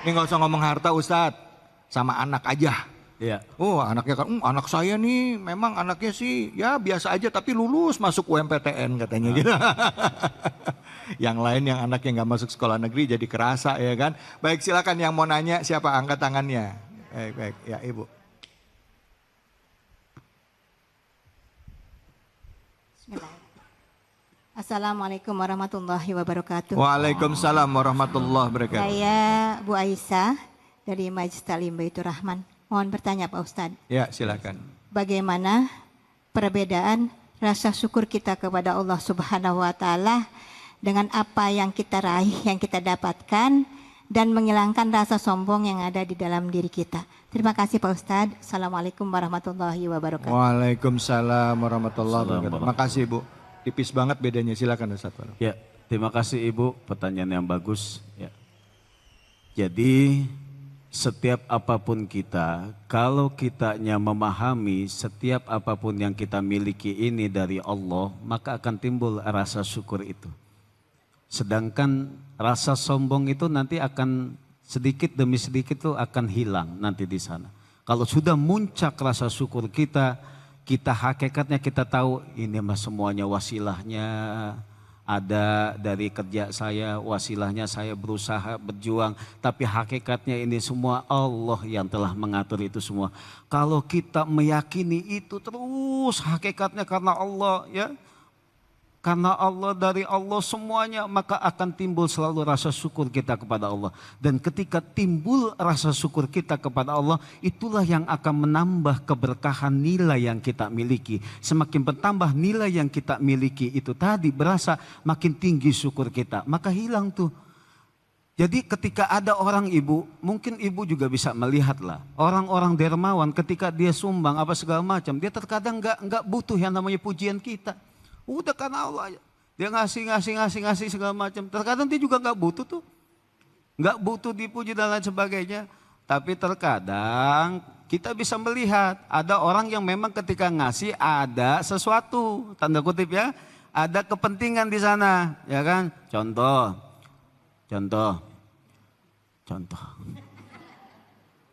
Ini nggak usah ngomong harta Ustadz, sama anak aja. Ya. Oh anaknya kan, anak saya nih memang anaknya sih ya biasa aja tapi lulus masuk UMPTN katanya gitu. Yang lain yang anaknya nggak masuk sekolah negeri jadi kerasa ya kan. Baik, silakan yang mau nanya, siapa, angkat tangannya. Baik ya Ibu. Assalamualaikum warahmatullahi wabarakatuh. Waalaikumsalam warahmatullahi wabarakatuh. Saya Bu Aisyah dari Majelis Ta'lim Baitur Rahman. Mohon bertanya Pak Ustadz. Ya silakan. Bagaimana perbedaan rasa syukur kita kepada Allah Subhanahu wa taala dengan apa yang kita raih, yang kita dapatkan, dan menghilangkan rasa sombong yang ada di dalam diri kita. Terima kasih Pak Ustadz. Assalamualaikum warahmatullahi wabarakatuh. Waalaikumsalam warahmatullahi wabarakatuh. Makasih Bu. Tipis banget bedanya, silakan Ustaz. Ya, terima kasih Ibu, pertanyaan yang bagus. Ya. Jadi setiap apapun kita, kalau kitanya memahami setiap apapun yang kita miliki ini dari Allah, maka akan timbul rasa syukur itu. Sedangkan rasa sombong itu nanti akan sedikit demi sedikit itu akan hilang nanti di sana. Kalau sudah muncak rasa syukur kita hakikatnya kita tahu ini mah semuanya wasilahnya ada dari kerja saya, wasilahnya saya berusaha berjuang, tapi hakikatnya ini semua Allah yang telah mengatur itu semua. Kalau kita meyakini itu terus hakikatnya karena Allah ya, karena Allah, dari Allah semuanya, maka akan timbul selalu rasa syukur kita kepada Allah. Dan ketika timbul rasa syukur kita kepada Allah, itulah yang akan menambah keberkahan nilai yang kita miliki. Semakin bertambah nilai yang kita miliki itu tadi, berasa makin tinggi syukur kita, maka hilang tuh. Jadi ketika ada orang Ibu, mungkin Ibu juga bisa melihat lah, orang-orang dermawan ketika dia sumbang apa segala macam, dia terkadang nggak butuh yang namanya pujian kita. Udah karena Allah, dia ngasih segala macam. Terkadang dia juga nggak butuh tuh, nggak butuh dipuji dan lain sebagainya. Tapi terkadang kita bisa melihat ada orang yang memang ketika ngasih ada sesuatu, tanda kutip ya, ada kepentingan di sana, ya kan? Contoh.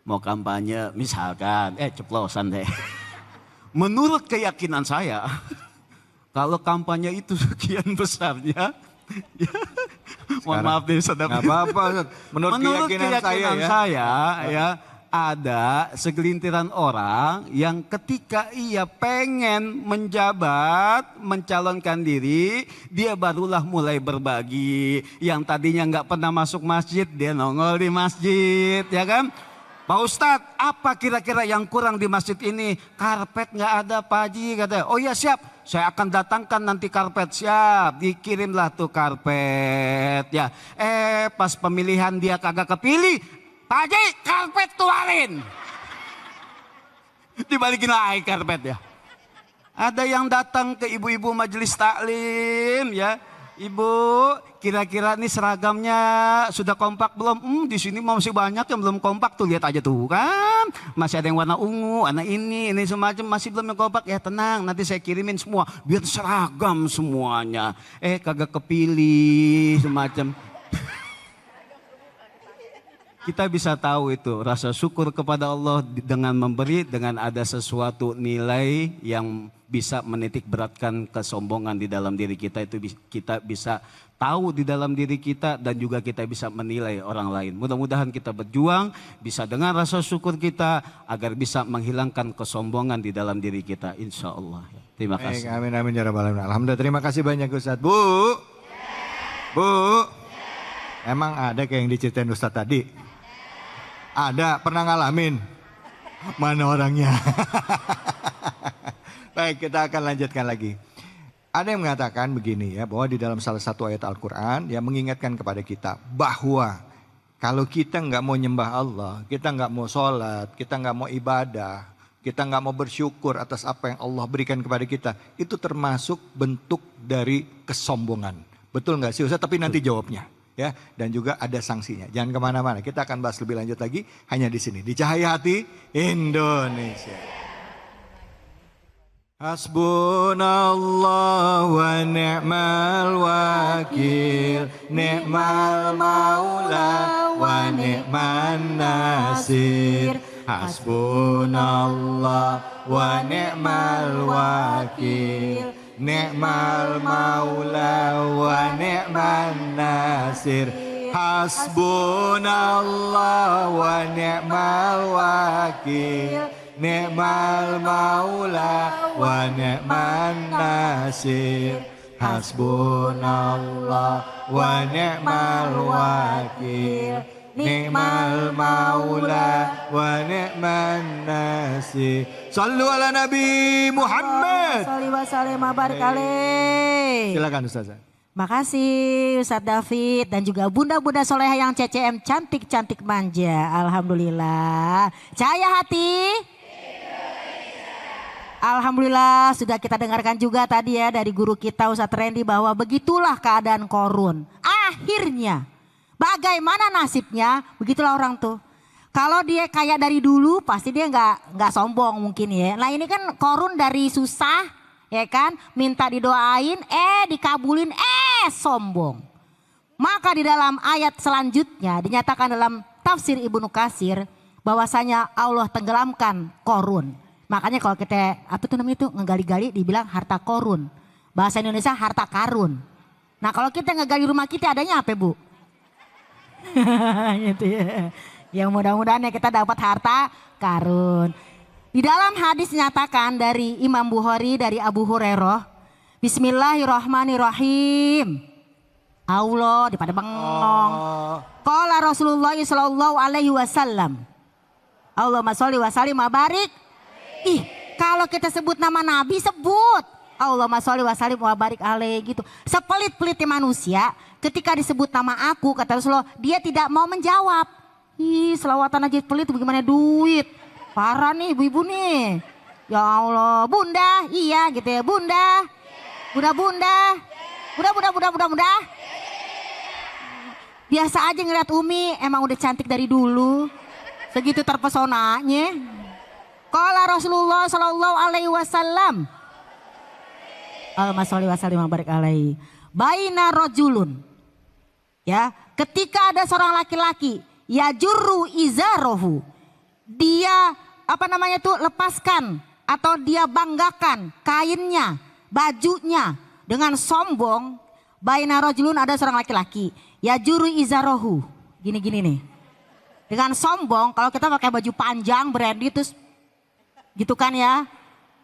Mau kampanye misalkan, ceplosan deh. Menurut keyakinan saya. Kalau kampanye itu sekian besarnya, ya, mohon maaf nih saudara. Nggak apa-apa, menurut keyakinan saya ya, ada segelintiran orang yang ketika ia pengen menjabat, mencalonkan diri, dia barulah mulai berbagi. Yang tadinya nggak pernah masuk masjid, dia nongol di masjid, ya kan? Pak Ustadz, apa kira-kira yang kurang di masjid ini? Karpet nggak ada Pak Haji, katanya. Oh iya siap, saya akan datangkan nanti karpet, siap. Dikirimlah tuh karpet ya. Pas pemilihan dia kagak kepilih, Pak Haji karpet tuarin. Dibalikin lagi karpet ya. Ada yang datang ke ibu-ibu majelis taklim ya. Ibu, kira-kira nih seragamnya sudah kompak belum? Di sini masih banyak yang belum kompak tuh, lihat aja tuh kan. Masih ada yang warna ungu, warna ini semacam, masih belum yang kompak. Ya tenang, nanti saya kirimin semua biar seragam semuanya. Kagak kepilih semacam. kita bisa tahu itu rasa syukur kepada Allah dengan memberi, dengan ada sesuatu nilai yang bisa menitik beratkan kesombongan di dalam diri kita, itu kita bisa tahu di dalam diri kita dan juga kita bisa menilai orang lain. Mudah-mudahan kita berjuang bisa dengan rasa syukur kita agar bisa menghilangkan kesombongan di dalam diri kita, insya Allah. Terima kasih. Amin amin ya rabbal alamin. Alhamdulillah, terima kasih banyak Ustadz. Bu, emang ada kayak yang diceritain Ustadz tadi? Ada, pernah ngalamin? Mana orangnya? Baik, kita akan lanjutkan lagi. Ada yang mengatakan begini ya, bahwa di dalam salah satu ayat Al-Quran yang mengingatkan kepada kita bahwa kalau kita nggak mau nyembah Allah, kita nggak mau sholat, kita nggak mau ibadah, kita nggak mau bersyukur atas apa yang Allah berikan kepada kita, itu termasuk bentuk dari kesombongan. Betul nggak sih Ustaz? Tapi nanti jawabnya. Ya, dan juga ada sanksinya. Jangan kemana-mana. Kita akan bahas lebih lanjut lagi hanya di sini di Cahaya Hati Indonesia. Hasbunallah wa ni'mal wakil, ni'mal maula wa ni'man nasir. Hasbunallah wa ni'mal wakil, ni'mal maula wa ni'man nasir. Hasbunallah wa ni'mal wakil, ni'mal maula wa ni'man nasir. Hasbunallah wa ni'mal wakil, ni'mal maula wa ni'man nasir. Sallu ala Nabi Muhammad. Sholli wa sallim wa barik alaih. Silakan Ustazah. Makasih Ustadz David dan juga bunda-bunda soleha yang CCM cantik-cantik manja. Alhamdulillah. Cahaya Hati. Alhamdulillah sudah kita dengarkan juga tadi ya dari guru kita Ustadz Randy bahwa begitulah keadaan korun. Akhirnya bagaimana nasibnya? Begitulah orang tuh. Kalau dia kaya dari dulu pasti dia nggak sombong mungkin ya. Nah ini kan korun dari susah ya kan, minta didoain, dikabulin, sombong. Maka di dalam ayat selanjutnya dinyatakan dalam tafsir Ibnu Katsir bahwasanya Allah tenggelamkan korun. Makanya kalau kita apa tuh namanya itu ngegali-gali dibilang harta korun. Bahasa Indonesia harta karun. Nah kalau kita ngegali rumah kita adanya apa Bu? Gitu ya. Ya mudah-mudahan ya kita dapat harta karun. Di dalam hadis nyatakan dari Imam Bukhari dari Abu Hurairah, Bismillahirrahmanirrahim. Allah daripada bengong. Qala Rasulullah sallallahu alaihi wasallam. Allahumma sholli wa sallim wa barik. Ih, kalau kita sebut nama Nabi sebut Allahumma sholli wa sallim wa barik alaihi gitu. Sepelit-pelitnya manusia ketika disebut nama aku kata Rasulullah dia tidak mau menjawab. Ih, selawatan aja pelit bagaimana duit. Parah nih ibu-ibu nih. Ya Allah, bunda, iya gitu ya, bunda. Bunda. Biasa aja ngeliat Umi, emang udah cantik dari dulu. Segitu terpesonanya. Qala Rasulullah sallallahu alaihi wasallam. Allahumma sholli wa sallim wa barik alaihi. Baina rajulun. Ya, ketika ada seorang laki-laki, ya jurru izarohu. Dia lepaskan atau dia banggakan kainnya, bajunya dengan sombong. Baina rajulun ada seorang laki-laki, ya juru izarohu. Gini-gini nih. Dengan sombong, kalau kita pakai baju panjang brandy terus gitu kan ya.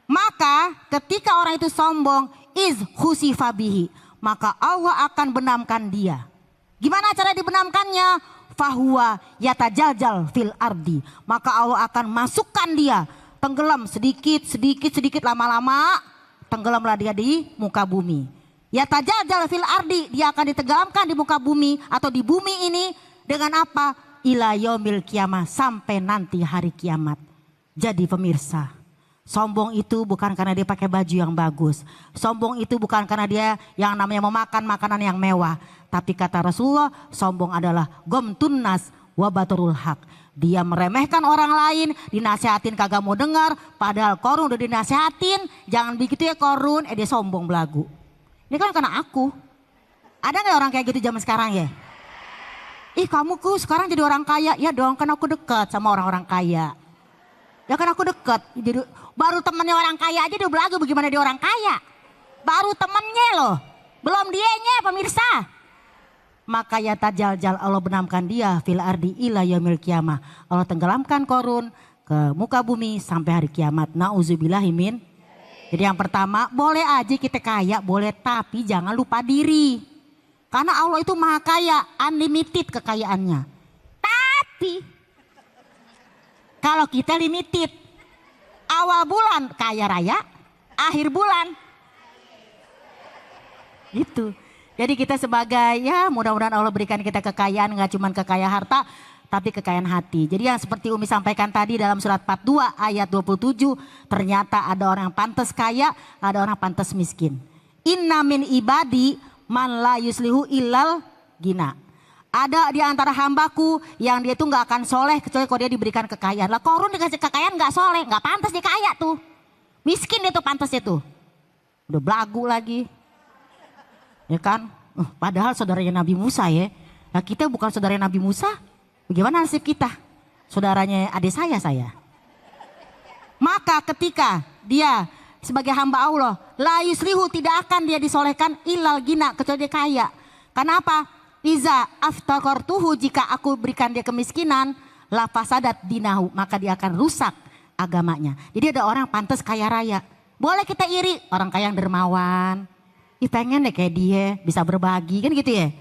Maka ketika orang itu sombong, iz husifabihi, maka Allah akan benamkan dia. Gimana cara dibenamkannya? Fahuwa yatajaljal fil ardi, maka Allah akan masukkan dia tenggelam sedikit lama-lama tenggelamlah dia di muka bumi. Yatajaljal fil ardi, dia akan ditenggelamkan di muka bumi atau di bumi ini dengan apa? Ila yaumil kiamah, sampai nanti hari kiamat. Jadi pemirsa, sombong itu bukan karena dia pakai baju yang bagus. Sombong itu bukan karena dia yang namanya memakan makanan yang mewah. Tapi kata Rasulullah, sombong adalah gomtun nas wa baturul haq. Dia meremehkan orang lain, dinasihatin kagak mau dengar. Padahal korun udah dinasihatin, jangan begitu ya korun, dia sombong belagu. Ini kan karena aku. Ada gak orang kayak gitu zaman sekarang ya? Ih kamu sekarang jadi orang kaya. Ya dong kan aku dekat sama orang-orang kaya. Ya kan aku dekat. Jadi baru temennya orang kaya aja dia belagu bagaimana dia orang kaya. Baru temennya loh. Belum dianya pemirsa. Maka ya tajaljal Allah benamkan dia fil ardi ila yaumil qiyamah. Allah tenggelamkan korun ke muka bumi sampai hari kiamat. Nauzubillahi min. Jadi yang pertama boleh aja kita kaya boleh tapi jangan lupa diri. Karena Allah itu maha kaya, unlimited kekayaannya. Tapi kalau kita limited, awal bulan kaya raya, akhir bulan itu. Jadi kita sebagai ya mudah-mudahan Allah berikan kita kekayaan, nggak cuma kekayaan harta, tapi kekayaan hati. Jadi yang seperti Umi sampaikan tadi dalam surat 42 ayat 27, ternyata ada orang yang pantas kaya, ada orang yang pantas miskin. Inna min ibadi man la yuslihu illal gina. Ada di antara hambaku yang dia tuh nggak akan soleh kecuali kalau dia diberikan kekayaan. Lah korun dikasih kekayaan nggak soleh, nggak pantas dia kaya tuh. Miskin dia tuh pantasnya tuh. Udah belagu lagi. Ya kan? Padahal saudaranya Nabi Musa ya. Nah kita bukan saudara Nabi Musa. Bagaimana nasib kita? Saudaranya adik saya. Maka ketika dia sebagai hamba Allah, la yuslihu tidak akan dia disolehkan ilal gina kecuali dia kaya. Kenapa? Iza aftakortuhu jika aku berikan dia kemiskinan, la fasadat dinahu maka dia akan rusak agamanya. Jadi ada orang pantas kaya raya. Boleh kita iri orang kaya yang dermawan. Ih pengen deh kayak dia bisa berbagi kan gitu ya.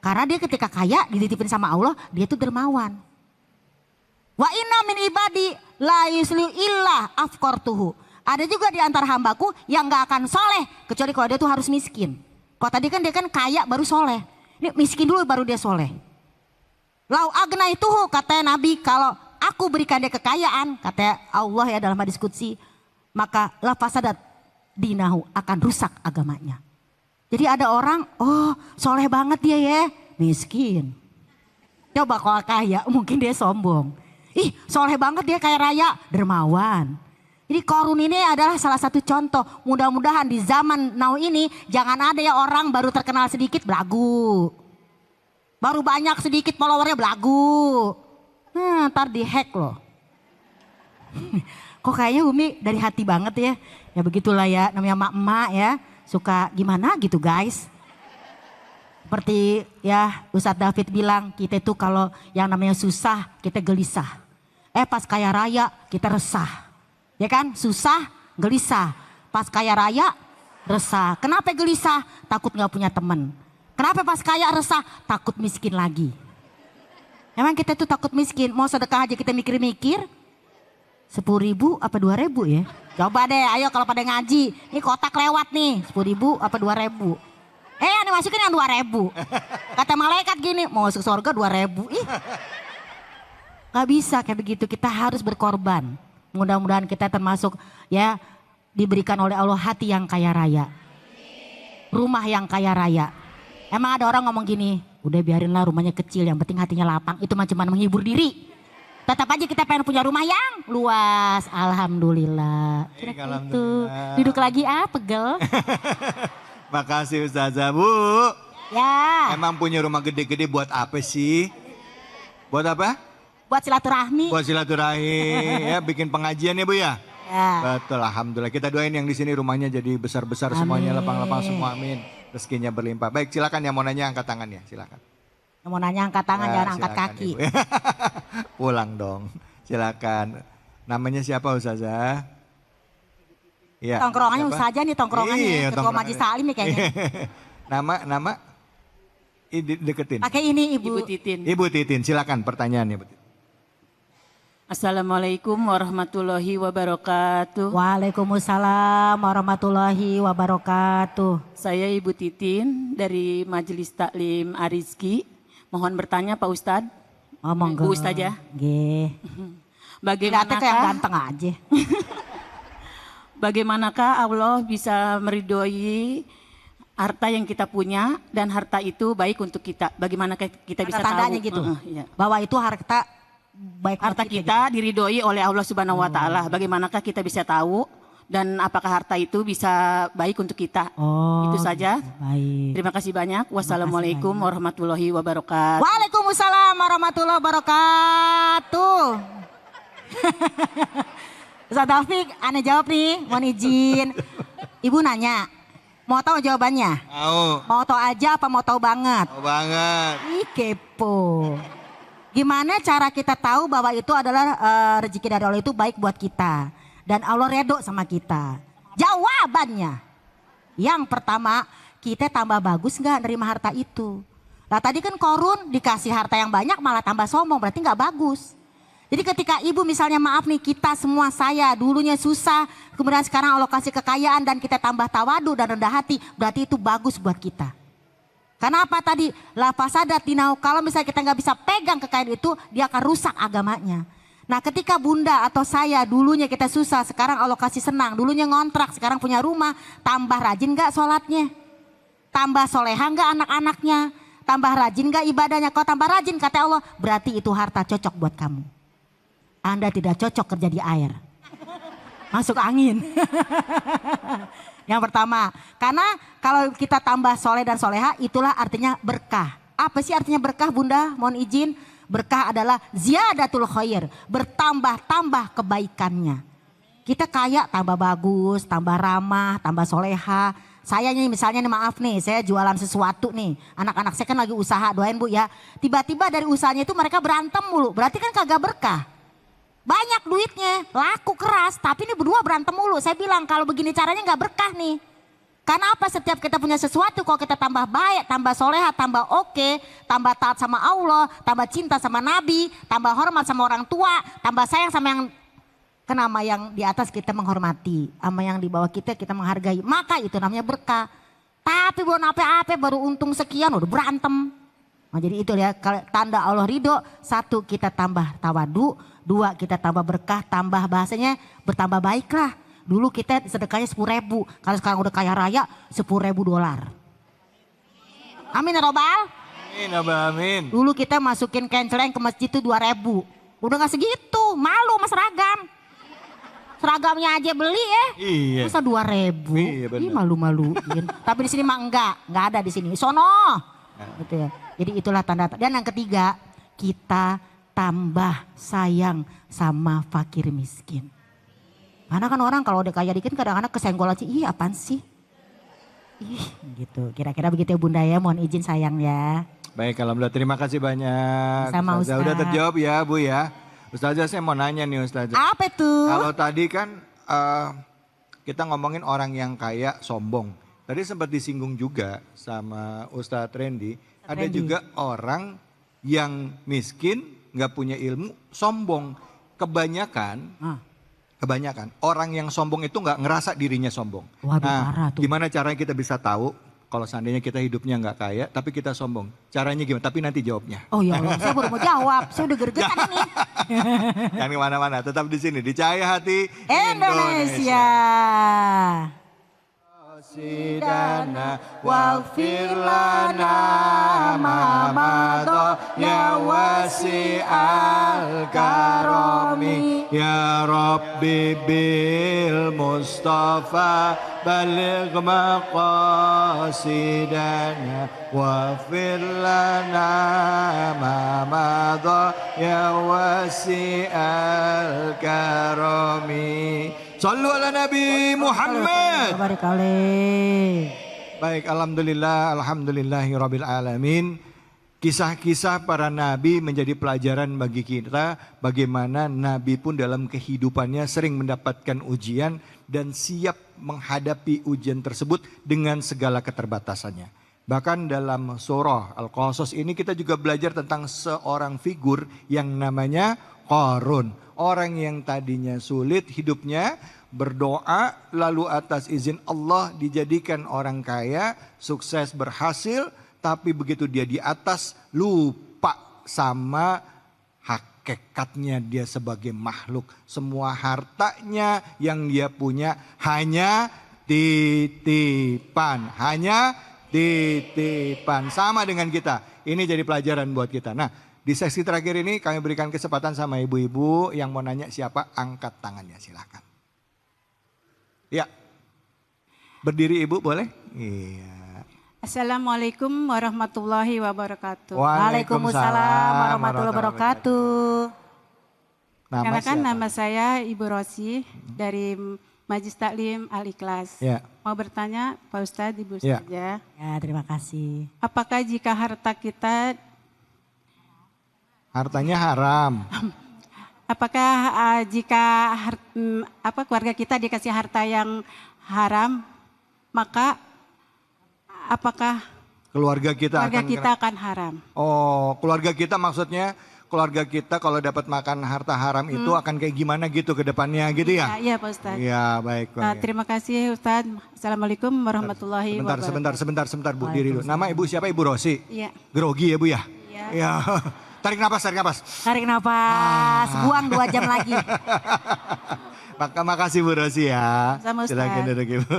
Karena dia ketika kaya dititipin sama Allah dia tuh dermawan. Wa inna min ibadi la yuslihu illa afkortuhu. Ada juga di antara hambaku yang gak akan soleh kecuali kalau dia tuh harus miskin. Kalau tadi kan dia kan kaya baru soleh. Ini miskin dulu baru dia soleh. Lau agna itu kata Nabi kalau aku berikan dia kekayaan kata Allah ya dalam hadis qudsi maka la fasadat dinahu akan rusak agamanya. Jadi ada orang oh soleh banget dia ya miskin. Coba kalau kaya mungkin dia sombong. Ih soleh banget dia kaya raya dermawan. Jadi korun ini adalah salah satu contoh. Mudah-mudahan di zaman now ini jangan ada ya orang baru terkenal sedikit belagu. Baru banyak sedikit followernya belagu. Ntar di hack loh. Kok kayaknya Umi dari hati banget ya. Ya begitulah ya namanya emak-emak ya. Suka gimana gitu guys. Seperti ya Ustadz David bilang kita itu kalau yang namanya susah kita gelisah. Pas kaya raya kita resah. Ya kan susah gelisah. Pas kaya raya resah. Kenapa gelisah? Takut gak punya teman. Kenapa pas kaya resah? Takut miskin lagi. Emang kita tuh takut miskin. Mau sedekah aja kita mikir-mikir. 10.000 apa 2.000 ya? Coba deh ayo kalau pada ngaji. Ini kotak lewat nih 10.000 apa 2.000. Yang dimasukin yang 2.000. Kata malaikat gini mau masuk surga 2.000. Ih. Gak bisa kayak begitu kita harus berkorban. Mudah-mudahan kita termasuk ya diberikan oleh Allah hati yang kaya raya. Rumah yang kaya raya. Emang ada orang ngomong gini, udah biarinlah rumahnya kecil yang penting hatinya lapang. Itu cuma menghibur diri. Tetap aja kita pengen punya rumah yang luas. Alhamdulillah. Kira-kira itu. Duduk lagi pegel. Makasih Ustazah Bu. Ya. Emang punya rumah gede-gede buat apa sih? Buat apa? Buat silaturahmi. Buat silaturahmi ya bikin pengajian ya Bu ya. Ya. Betul alhamdulillah. Kita doain yang di sini rumahnya jadi besar-besar semuanya lapang-lapang semua amin. Rezekinya berlimpah. Baik silakan yang mau nanya angkat tangan ya silakan. Yang mau nanya angkat tangan Ya, jangan angkat silakan, kaki. Ibu. Pulang dong. Silakan. Namanya siapa Ustazah? Ya, Tongkrongannya siapa? Ustazah nih tongkrongannya. Iya, Ketua tongkrongannya. Majelis Taklim nih kayaknya. Nama deketin. Pakai ini Ibu. Ibu Titin. Ibu Titin silakan pertanyaannya Bu. Assalamualaikum warahmatullahi wabarakatuh. Waalaikumsalam warahmatullahi wabarakatuh. Saya Ibu Titin dari Majelis Taklim Arizki. Mohon bertanya Pak Ustadz. Ngomong Bu Ustazah. Nggih. Lihatnya kayak yang ganteng aja. Bagaimanakah Allah bisa meridhoi harta yang kita punya dan harta itu baik untuk kita? Bagaimana kita bisa Tanda-tandanya tahu? gitu. Iya. Bahwa itu harta baik Harta buat kita diridhoi oleh Allah Subhanahu wa taala. Bagaimanakah kita bisa tahu dan apakah harta itu bisa baik untuk kita. Oh, Itu saja. baik. Terima kasih banyak. Wassalamualaikum warahmatullahi wabarakatuh. Waalaikumsalam warahmatullahi wabarakatuh. Ustaz Taufik, aneh jawab nih, mohon izin. Ibu nanya, mau tahu jawabannya? Mau tahu aja apa mau tahu banget? Mau banget. Ih kepo. Gimana cara kita tahu bahwa itu adalah rezeki dari Allah itu baik buat kita. Dan Allah redho sama kita. Jawabannya. Yang pertama, kita tambah bagus nggak nerima harta itu. Nah tadi kan Korun dikasih harta yang banyak malah tambah sombong, berarti nggak bagus. Jadi ketika ibu misalnya maaf nih kita semua saya dulunya susah. Kemudian sekarang Allah kasih kekayaan dan kita tambah tawadu dan rendah hati. Berarti itu bagus buat kita. Karena apa tadi? La fasada tinau, kalau misalnya kita nggak bisa pegang kekayaan itu dia akan rusak agamanya. Nah ketika bunda atau saya dulunya kita susah sekarang Allah kasih senang. Dulunya ngontrak sekarang punya rumah. Tambah rajin nggak sholatnya? Tambah soleha nggak anak-anaknya? Tambah rajin nggak ibadahnya? Kalau tambah rajin kata Allah berarti itu harta cocok buat kamu. Anda tidak cocok kerja di air. Masuk angin. Yang pertama, karena kalau kita tambah soleh dan soleha itulah artinya berkah. Apa sih artinya berkah bunda? Mohon izin. Berkah adalah ziyadatul khair. Bertambah-tambah kebaikannya. Kita kaya tambah bagus, tambah ramah, tambah soleha. Saya nih misalnya nih maaf nih saya jualan sesuatu nih. Anak-anak saya kan lagi usaha doain bu ya. Tiba-tiba dari usahanya itu mereka berantem mulu. Berarti kan kagak berkah. Banyak duitnya, laku keras, tapi ini berdua berantem mulu. Saya bilang kalau begini caranya nggak berkah nih. Karena apa? Setiap kita punya sesuatu, kalau kita tambah baik, tambah soleha, tambah oke, tambah taat sama Allah, tambah cinta sama Nabi, tambah hormat sama orang tua, tambah sayang sama yang kenama yang di atas kita menghormati, sama yang di bawah kita menghargai. Maka itu namanya berkah. Tapi belum apa-apa, baru untung sekian udah berantem. Nah, jadi itu ya tanda Allah ridho. Satu kita tambah tawadu. Dua kita tambah berkah, tambah bahasanya bertambah baik lah. Dulu kita sedekahnya 10.000, kalau sekarang udah kaya raya $10.000. Amin ya robbal. Amin, Abah, amin. Dulu kita masukin kenceleng ke masjid itu 2.000. Udah gak segitu, malu sama seragam. Seragamnya aja beli ya. Iya. Masa 2.000? Iya, bener. Ih malu-maluin. Tapi di sini mah enggak ada di sini. Sono. Gitu ya. Jadi itulah tanda. Dan yang ketiga, kita tambah sayang sama fakir miskin. Karena kan orang kalau udah kaya dikit kadang-kadang kesenggol aja, ih apaan sih? Ih gitu, kira-kira begitu ya bunda ya, mohon izin sayang ya. Baik, alhamdulillah terima kasih banyak. Sama Ustazah. Ustaz. Udah terjawab ya Bu ya. Ustazah saya mau nanya nih Ustazah. Apa tuh? Kalau tadi kan kita ngomongin orang yang kaya sombong. Tadi sempat disinggung juga sama Ustadz Randy. Ada juga orang yang miskin, nggak punya ilmu, sombong. Kebanyakan orang yang sombong itu nggak ngerasa dirinya sombong. Waduh, nah, parah tuh. gimana caranya kita bisa tahu kalau seandainya kita hidupnya nggak kaya, tapi kita sombong? Caranya gimana? Tapi nanti jawabnya. Oh ya Allah, saya baru mau jawab, saya udah gergetan ini. Jangan kemana-mana, tetap di sini di Cahaya Hati Indonesia. Sidana waghfir lana ma madha ya wasi'al karami ya Rabbi bil Mustafa baligh maqasidana waghfir lana ma madha ya wasi'al karami. Sallu ala Nabi Muhammad. Baik, alhamdulillahirabbil alamin. Kisah-kisah para nabi menjadi pelajaran bagi kita bagaimana nabi pun dalam kehidupannya sering mendapatkan ujian dan siap menghadapi ujian tersebut dengan segala keterbatasannya. Bahkan dalam surah Al-Qasas ini kita juga belajar tentang seorang figur yang namanya Qarun. Orang yang tadinya sulit hidupnya, berdoa lalu atas izin Allah dijadikan orang kaya, sukses berhasil, tapi begitu dia di atas lupa sama hakikatnya dia sebagai makhluk. Semua hartanya yang dia punya hanya titipan, sama dengan kita. Ini jadi pelajaran buat kita. Nah, di sesi terakhir ini kami berikan kesempatan sama ibu-ibu yang mau nanya siapa, angkat tangannya silakan. Ya. Berdiri Ibu boleh? Iya. Assalamualaikum warahmatullahi wabarakatuh. Waalaikumsalam warahmatullahi wabarakatuh. Kenalkan siapa? nama saya Ibu Rosi dari Majelis Taklim Al-Ikhlas. Ya. Mau bertanya Pak Ustadz, Ibu Ya. saja. Ya, terima kasih. Apakah jika harta kita, Hartanya haram. apakah jika keluarga kita dikasih harta yang haram, maka apakah Keluarga kita keluarga akan kita akan haram? Oh, keluarga kita maksudnya keluarga kita kalau dapat makan harta haram itu akan kayak gimana gitu ke depannya gitu ya? Iya Pak Ustadz. Iya, baik. Nah, baik. terima kasih Ustadz. Assalamualaikum warahmatullahi wabarakatuh. Sebentar Bu, diri dulu. Nama Ibu siapa? Ibu Rosi. Iya. Grogi ya Bu ya? Iya. Iya. Tarik napas. Tarik nafas, buang 2 jam lagi. Makasih Bu Rosi ya. Sama, Ustaz. Silakan duduk Ibu.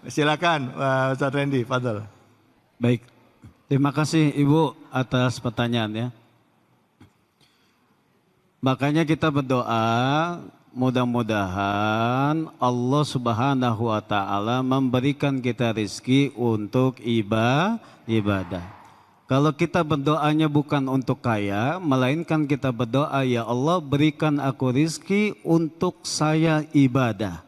Silakan Ustaz Randy, fadal. Baik, terima kasih Ibu atas pertanyaannya. Makanya kita berdoa mudah-mudahan Allah Subhanahu wa taala memberikan kita rezeki untuk ibadah. Kalau kita berdoanya bukan untuk kaya, melainkan kita berdoa, ya Allah berikan aku rezeki untuk saya ibadah.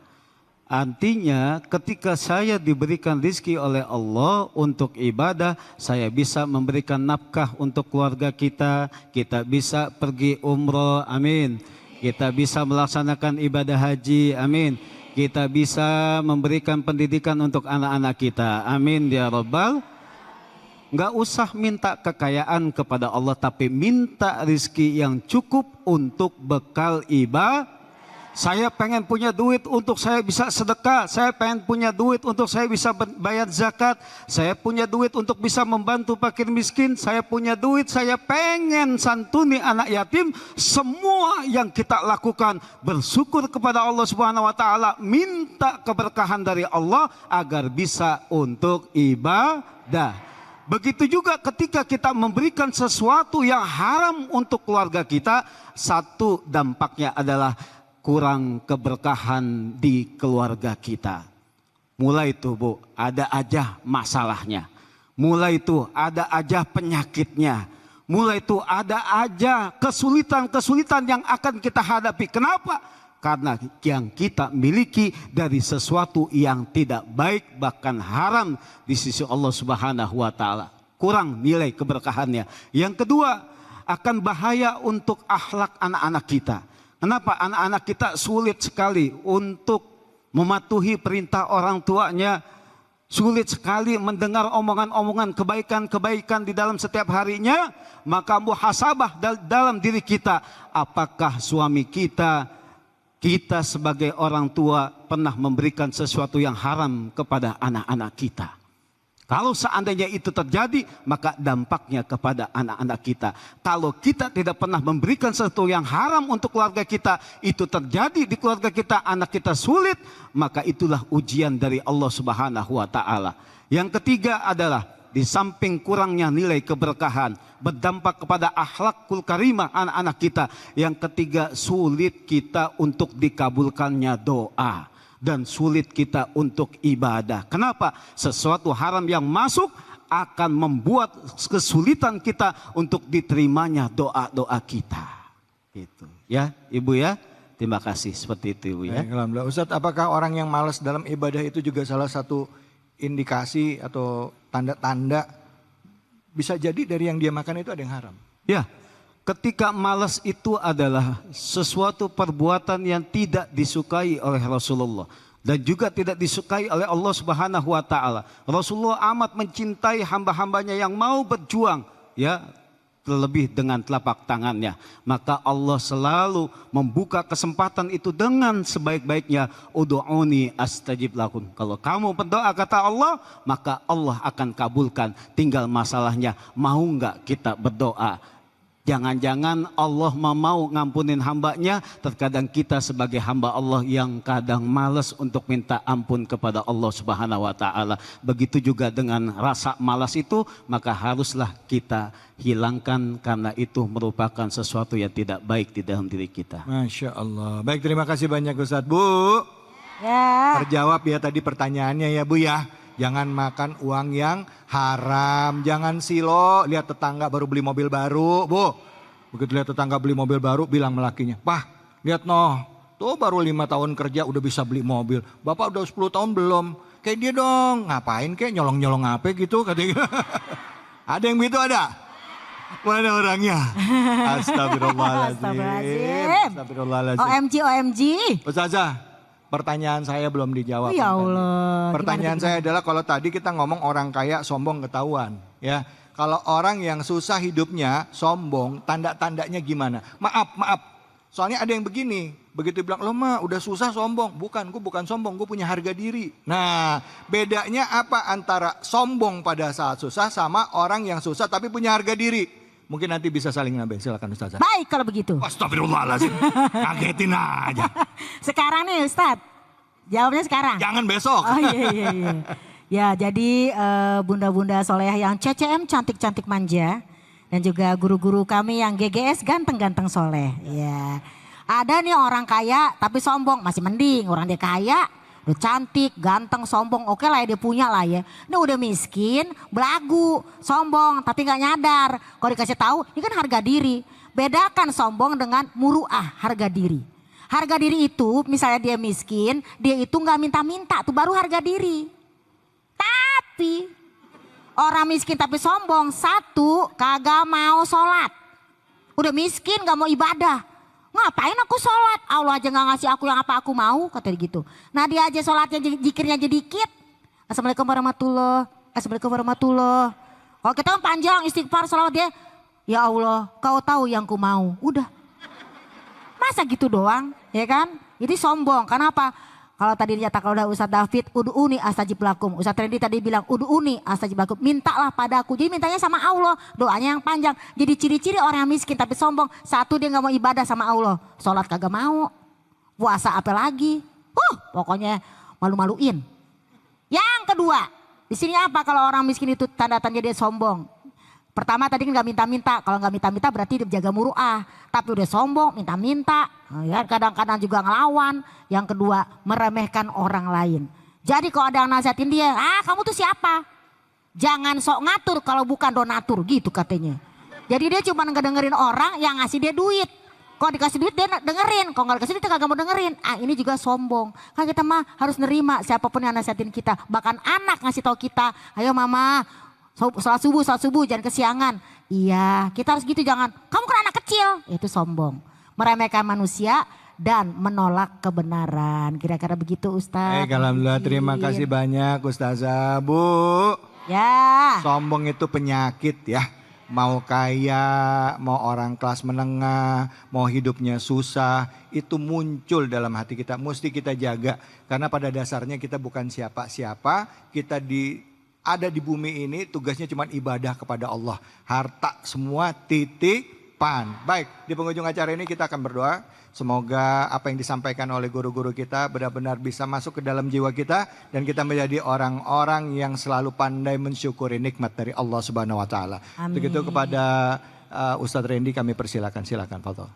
Artinya ketika saya diberikan rezeki oleh Allah untuk ibadah, saya bisa memberikan nafkah untuk keluarga kita bisa pergi umroh, amin. Kita bisa melaksanakan ibadah haji, amin. Kita bisa memberikan pendidikan untuk anak-anak kita, amin ya Rabbal. Nggak usah minta kekayaan kepada Allah, tapi minta rezeki yang cukup untuk bekal ibadah. Saya pengen punya duit untuk saya bisa sedekah, saya pengen punya duit untuk saya bisa bayar zakat, saya punya duit untuk bisa membantu fakir miskin, saya punya duit, saya pengen santuni anak yatim. Semua yang kita lakukan bersyukur kepada Allah Subhanahu wa taala, minta keberkahan dari Allah agar bisa untuk ibadah. Begitu juga ketika kita memberikan sesuatu yang haram untuk keluarga kita, satu dampaknya adalah kurang keberkahan di keluarga kita. Mulai itu Bu, ada aja masalahnya. Mulai itu ada aja penyakitnya. Mulai itu ada aja kesulitan-kesulitan yang akan kita hadapi. Kenapa? Karena yang kita miliki dari sesuatu yang tidak baik bahkan haram di sisi Allah Subhanahu wa taala. Kurang nilai keberkahannya. Yang kedua, akan bahaya untuk akhlak anak-anak kita. Kenapa anak-anak kita sulit sekali untuk mematuhi perintah orang tuanya, sulit sekali mendengar omongan-omongan kebaikan-kebaikan di dalam setiap harinya, maka muhasabah dalam diri kita, apakah suami kita sebagai orang tua pernah memberikan sesuatu yang haram kepada anak-anak kita. Kalau seandainya itu terjadi, maka dampaknya kepada anak-anak kita. Kalau kita tidak pernah memberikan sesuatu yang haram untuk keluarga kita, itu terjadi di keluarga kita, anak kita sulit, maka itulah ujian dari Allah Subhanahu wa taala. Yang ketiga adalah di samping kurangnya nilai keberkahan, berdampak kepada akhlakul karimah anak-anak kita. Yang ketiga, sulit kita untuk dikabulkannya doa. Dan sulit kita untuk ibadah. Kenapa? Sesuatu haram yang masuk akan membuat kesulitan kita untuk diterimanya doa-doa kita. Gitu. Ya, Ibu ya. Terima kasih seperti itu Ibu ya. Alhamdulillah. Ustadz, apakah orang yang malas dalam ibadah itu juga salah satu indikasi atau tanda-tanda bisa jadi dari yang dia makan itu ada yang haram? Ya. Ketika malas itu adalah sesuatu perbuatan yang tidak disukai oleh Rasulullah. Dan juga tidak disukai oleh Allah Subhanahu wa taala. Rasulullah amat mencintai hamba-hambanya yang mau berjuang. Ya, terlebih dengan telapak tangannya. Maka Allah selalu membuka kesempatan itu dengan sebaik-baiknya. Udu'uni astajib lakum. Kalau kamu berdoa kata Allah, maka Allah akan kabulkan. Tinggal masalahnya, mau enggak kita berdoa? Jangan-jangan Allah mau ngampunin hambanya, terkadang kita sebagai hamba Allah yang kadang malas untuk minta ampun kepada Allah Subhanahu wa taala. Begitu juga dengan rasa malas itu, maka haruslah kita hilangkan karena itu merupakan sesuatu yang tidak baik di dalam diri kita. Masya Allah. Baik, terima kasih banyak Ustadz. Bu, Ya. Terjawab ya tadi pertanyaannya ya Bu ya. Jangan makan uang yang haram. Jangan silo, lihat tetangga baru beli mobil baru. Bu, begitu lihat tetangga beli mobil baru bilang melakinya, "Pah, lihat noh, tuh baru 5 tahun kerja udah bisa beli mobil. Bapak udah 10 tahun belum. Kayak dia dong, ngapain kayak nyolong-nyolong apa gitu," katanya. Ada yang begitu ada? Mana orangnya? Astagfirullahaladzim. Astagfirullahaladzim. OMG. Ustazah, pertanyaan saya belum dijawab. Ya Allah. Pertanyaan Gimana? saya adalah kalau tadi kita ngomong orang kaya sombong ketahuan. Ya, kalau orang yang susah hidupnya sombong, tanda-tandanya gimana? Maaf. Soalnya ada yang begini, begitu bilang, "Lo mah udah susah sombong." Bukan, gue bukan sombong, gue punya harga diri. Nah, bedanya apa antara sombong pada saat susah sama orang yang susah tapi punya harga diri? Mungkin nanti bisa saling nambah, silakan Ustazah. Baik kalau begitu. Astagfirullahaladzim, ngagetin aja. Sekarang nih Ustadz, jawabnya sekarang. Jangan besok. Oh iya. Ya jadi bunda-bunda soleh yang CCM cantik-cantik manja. Dan juga guru-guru kami yang GGS ganteng-ganteng soleh. Ya. Ada nih orang kaya tapi sombong, masih mending orang dia kaya. Udah cantik, ganteng, sombong, oke lah ya dia punya lah ya. Ini udah miskin, belagu, sombong tapi gak nyadar. Kalau dikasih tahu, ini kan harga diri. Bedakan sombong dengan muruah, harga diri. Harga diri itu misalnya dia miskin, dia itu gak minta-minta, tuh baru harga diri. Tapi orang miskin tapi sombong, satu kagak mau sholat. Udah miskin gak mau ibadah. Ngapain aku sholat? Allah aja gak ngasih aku yang apa aku mau, kata dia gitu. Nah dia aja sholatnya zikirnya jadi dikit. Assalamualaikum warahmatullah. Kalau kita kan panjang istighfar sholawat dia. Ya Allah kau tahu yang ku mau. Udah. Masa gitu doang ya kan? Jadi sombong, kenapa? Kalau tadi dinyatakan oleh Ustadz David, ud'uni astajib lakum. Ustadz Randy tadi bilang, ud'uni astajib lakum. Mintalah padaku. Jadi mintanya sama Allah. Doanya yang panjang. Jadi ciri-ciri orang yang miskin tapi sombong. Satu, dia gak mau ibadah sama Allah. Sholat kagak mau. Puasa apa lagi. Pokoknya malu-maluin. Yang kedua, di sini apa kalau orang miskin itu tanda-tanda dia sombong. Pertama tadi kan gak minta-minta. Kalau gak minta-minta berarti dia jaga muruah. Tapi udah sombong, minta-minta. Ya, kadang-kadang juga ngelawan. Yang kedua, meremehkan orang lain. Jadi kalau ada yang nasihatin dia, kamu tuh siapa? Jangan sok ngatur kalau bukan donatur gitu katanya. Jadi dia cuma ngedengerin orang yang ngasih dia duit. Kalau dikasih duit dia dengerin. Kalau gak dikasih duit dia kagak mau dengerin. Ini juga sombong. Kan kita mah harus nerima siapapun yang nasihatin kita. Bahkan anak ngasih tahu kita, ayo mama, sholat subuh jangan kesiangan. Iya kita harus gitu, jangan kamu kan anak kecil. Itu sombong. Meremehkan manusia dan menolak kebenaran. Kira-kira begitu Ustaz. Alhamdulillah, terima kasih banyak Ustazah. Bu, ya, sombong itu penyakit ya. Mau kaya, mau orang kelas menengah, mau hidupnya susah, itu muncul dalam hati kita. Mesti kita jaga. Karena pada dasarnya kita bukan siapa-siapa. Kita ada di bumi ini tugasnya cuma ibadah kepada Allah. Harta semua titipan. Baik, di penghujung acara ini kita akan berdoa. Semoga apa yang disampaikan oleh guru-guru kita benar-benar bisa masuk ke dalam jiwa kita. Dan kita menjadi orang-orang yang selalu pandai mensyukuri nikmat dari Allah Subhanahu Wa Taala. Begitu kepada Ustadz Randy kami persilakan. Silakan Fadhol.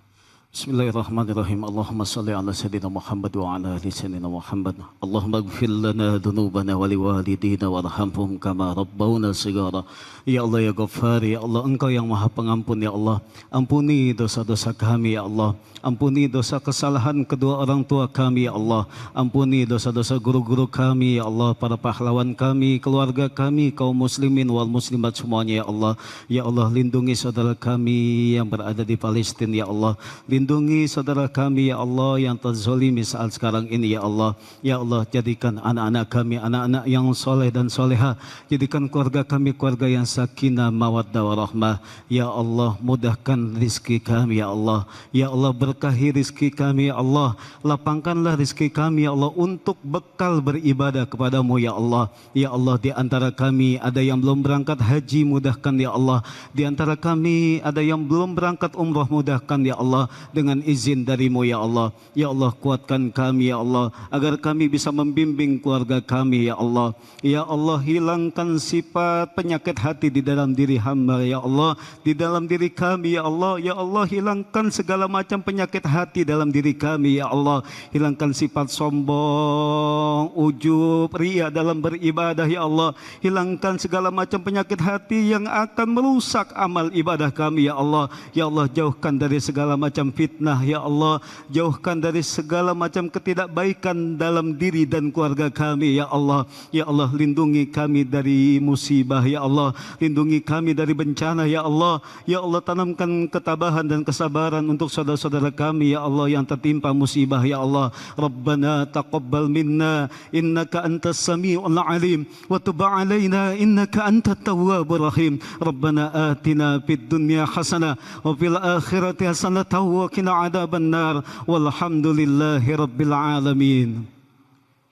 Bismillahirrahmanirrahim. Allahumma salli ala sayyidina Muhammad wa ala ali sayyidina Muhammad. Allahumma ighfir lana dhunubana wa liwalidina warhamhum kama rabbawna shighara. Ya Allah ya Ghaffar, ya Allah Engkau yang Maha Pengampun ya Allah. Ampuni dosa-dosa kami ya Allah. Ampuni dosa kesalahan kedua orang tua kami ya Allah. Ampuni dosa-dosa guru-guru kami ya Allah, para pahlawan kami, keluarga kami, kaum muslimin wal muslimat semuanya ya Allah. Ya Allah lindungi saudara kami yang berada di Palestina ya Allah. Lindungi saudara kami ya Allah yang terzolimi saat sekarang ini ya Allah. Ya Allah jadikan anak-anak kami anak-anak yang soleh dan soleha. Jadikan keluarga kami keluarga yang sakinah mawaddah warahmah. Ya Allah mudahkan rizki kami ya Allah. Ya Allah berkahi rizki kami ya Allah. Lapangkanlah rizki kami ya Allah untuk bekal beribadah kepadamu ya Allah. Ya Allah di antara kami ada yang belum berangkat haji, mudahkan ya Allah. Di antara kami ada yang belum berangkat umrah, mudahkan ya Allah. dengan izin darimu ya Allah. Ya Allah, kuatkan kami ya Allah, agar kami bisa membimbing keluarga kami ya Allah. Ya Allah, hilangkan sifat penyakit hati di dalam diri hamba ya Allah, di dalam diri kami ya Allah. Ya Allah, hilangkan segala macam penyakit hati dalam diri kami ya Allah. Hilangkan sifat sombong, ujub, ria dalam beribadah ya Allah. Hilangkan segala macam penyakit hati yang akan merusak amal ibadah kami ya Allah. Ya Allah, jauhkan dari segala macam fitnah ya Allah. Jauhkan dari segala macam ketidakbaikan dalam diri dan keluarga kami ya Allah. Ya Allah, lindungi kami dari musibah ya Allah. Lindungi kami dari bencana ya Allah. Ya Allah, tanamkan ketabahan dan kesabaran untuk saudara-saudara kami ya Allah yang tertimpa musibah ya Allah. Rabbana taqabbal minna innaka antas samiul alim wa tub alaina innaka antat tawwabur rahim. Rabbana atina fid dunya hasanah wa fil akhirati hasanah wa qina adzabannar. Walhamdulillahi rabbil alamin.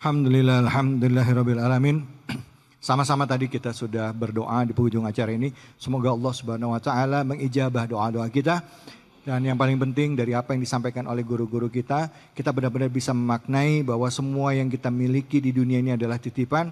Alhamdulillahirabbil alamin. Sama-sama tadi kita sudah berdoa di penghujung acara ini. Semoga Allah Subhanahu wa taala mengijabah doa-doa kita. Dan yang paling penting dari apa yang disampaikan oleh guru-guru kita benar-benar bisa memaknai bahwa semua yang kita miliki di dunia ini adalah titipan.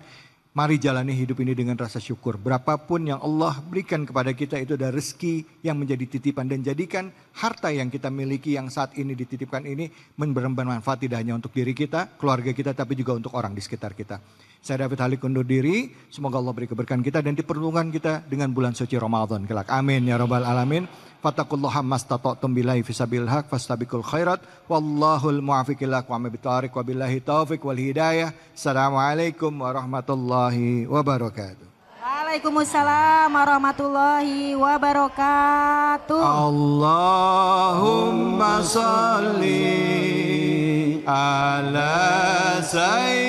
Mari jalani hidup ini dengan rasa syukur. Berapapun yang Allah berikan kepada kita itu adalah rezeki yang menjadi titipan. Dan jadikan harta yang kita miliki yang saat ini dititipkan ini bermanfaat tidak hanya untuk diri kita, keluarga kita, tapi juga untuk orang di sekitar kita. Saya David Halik undur diri. Semoga Allah beri keberkahan kita dan diperlindungan kita dengan bulan suci Ramadan kelak. Amin ya rabbal alamin. Fattaqullaha mastata'tum billahi fisabilil haq fastabiqul khairat wallahul muwaffiq ila aqwamit thariq wa billahi taufiq wal hidayah. Assalamualaikum warahmatullahi wabarakatuh. Waalaikumsalam warahmatullahi wabarakatuh. Allahumma salli ala sayyidina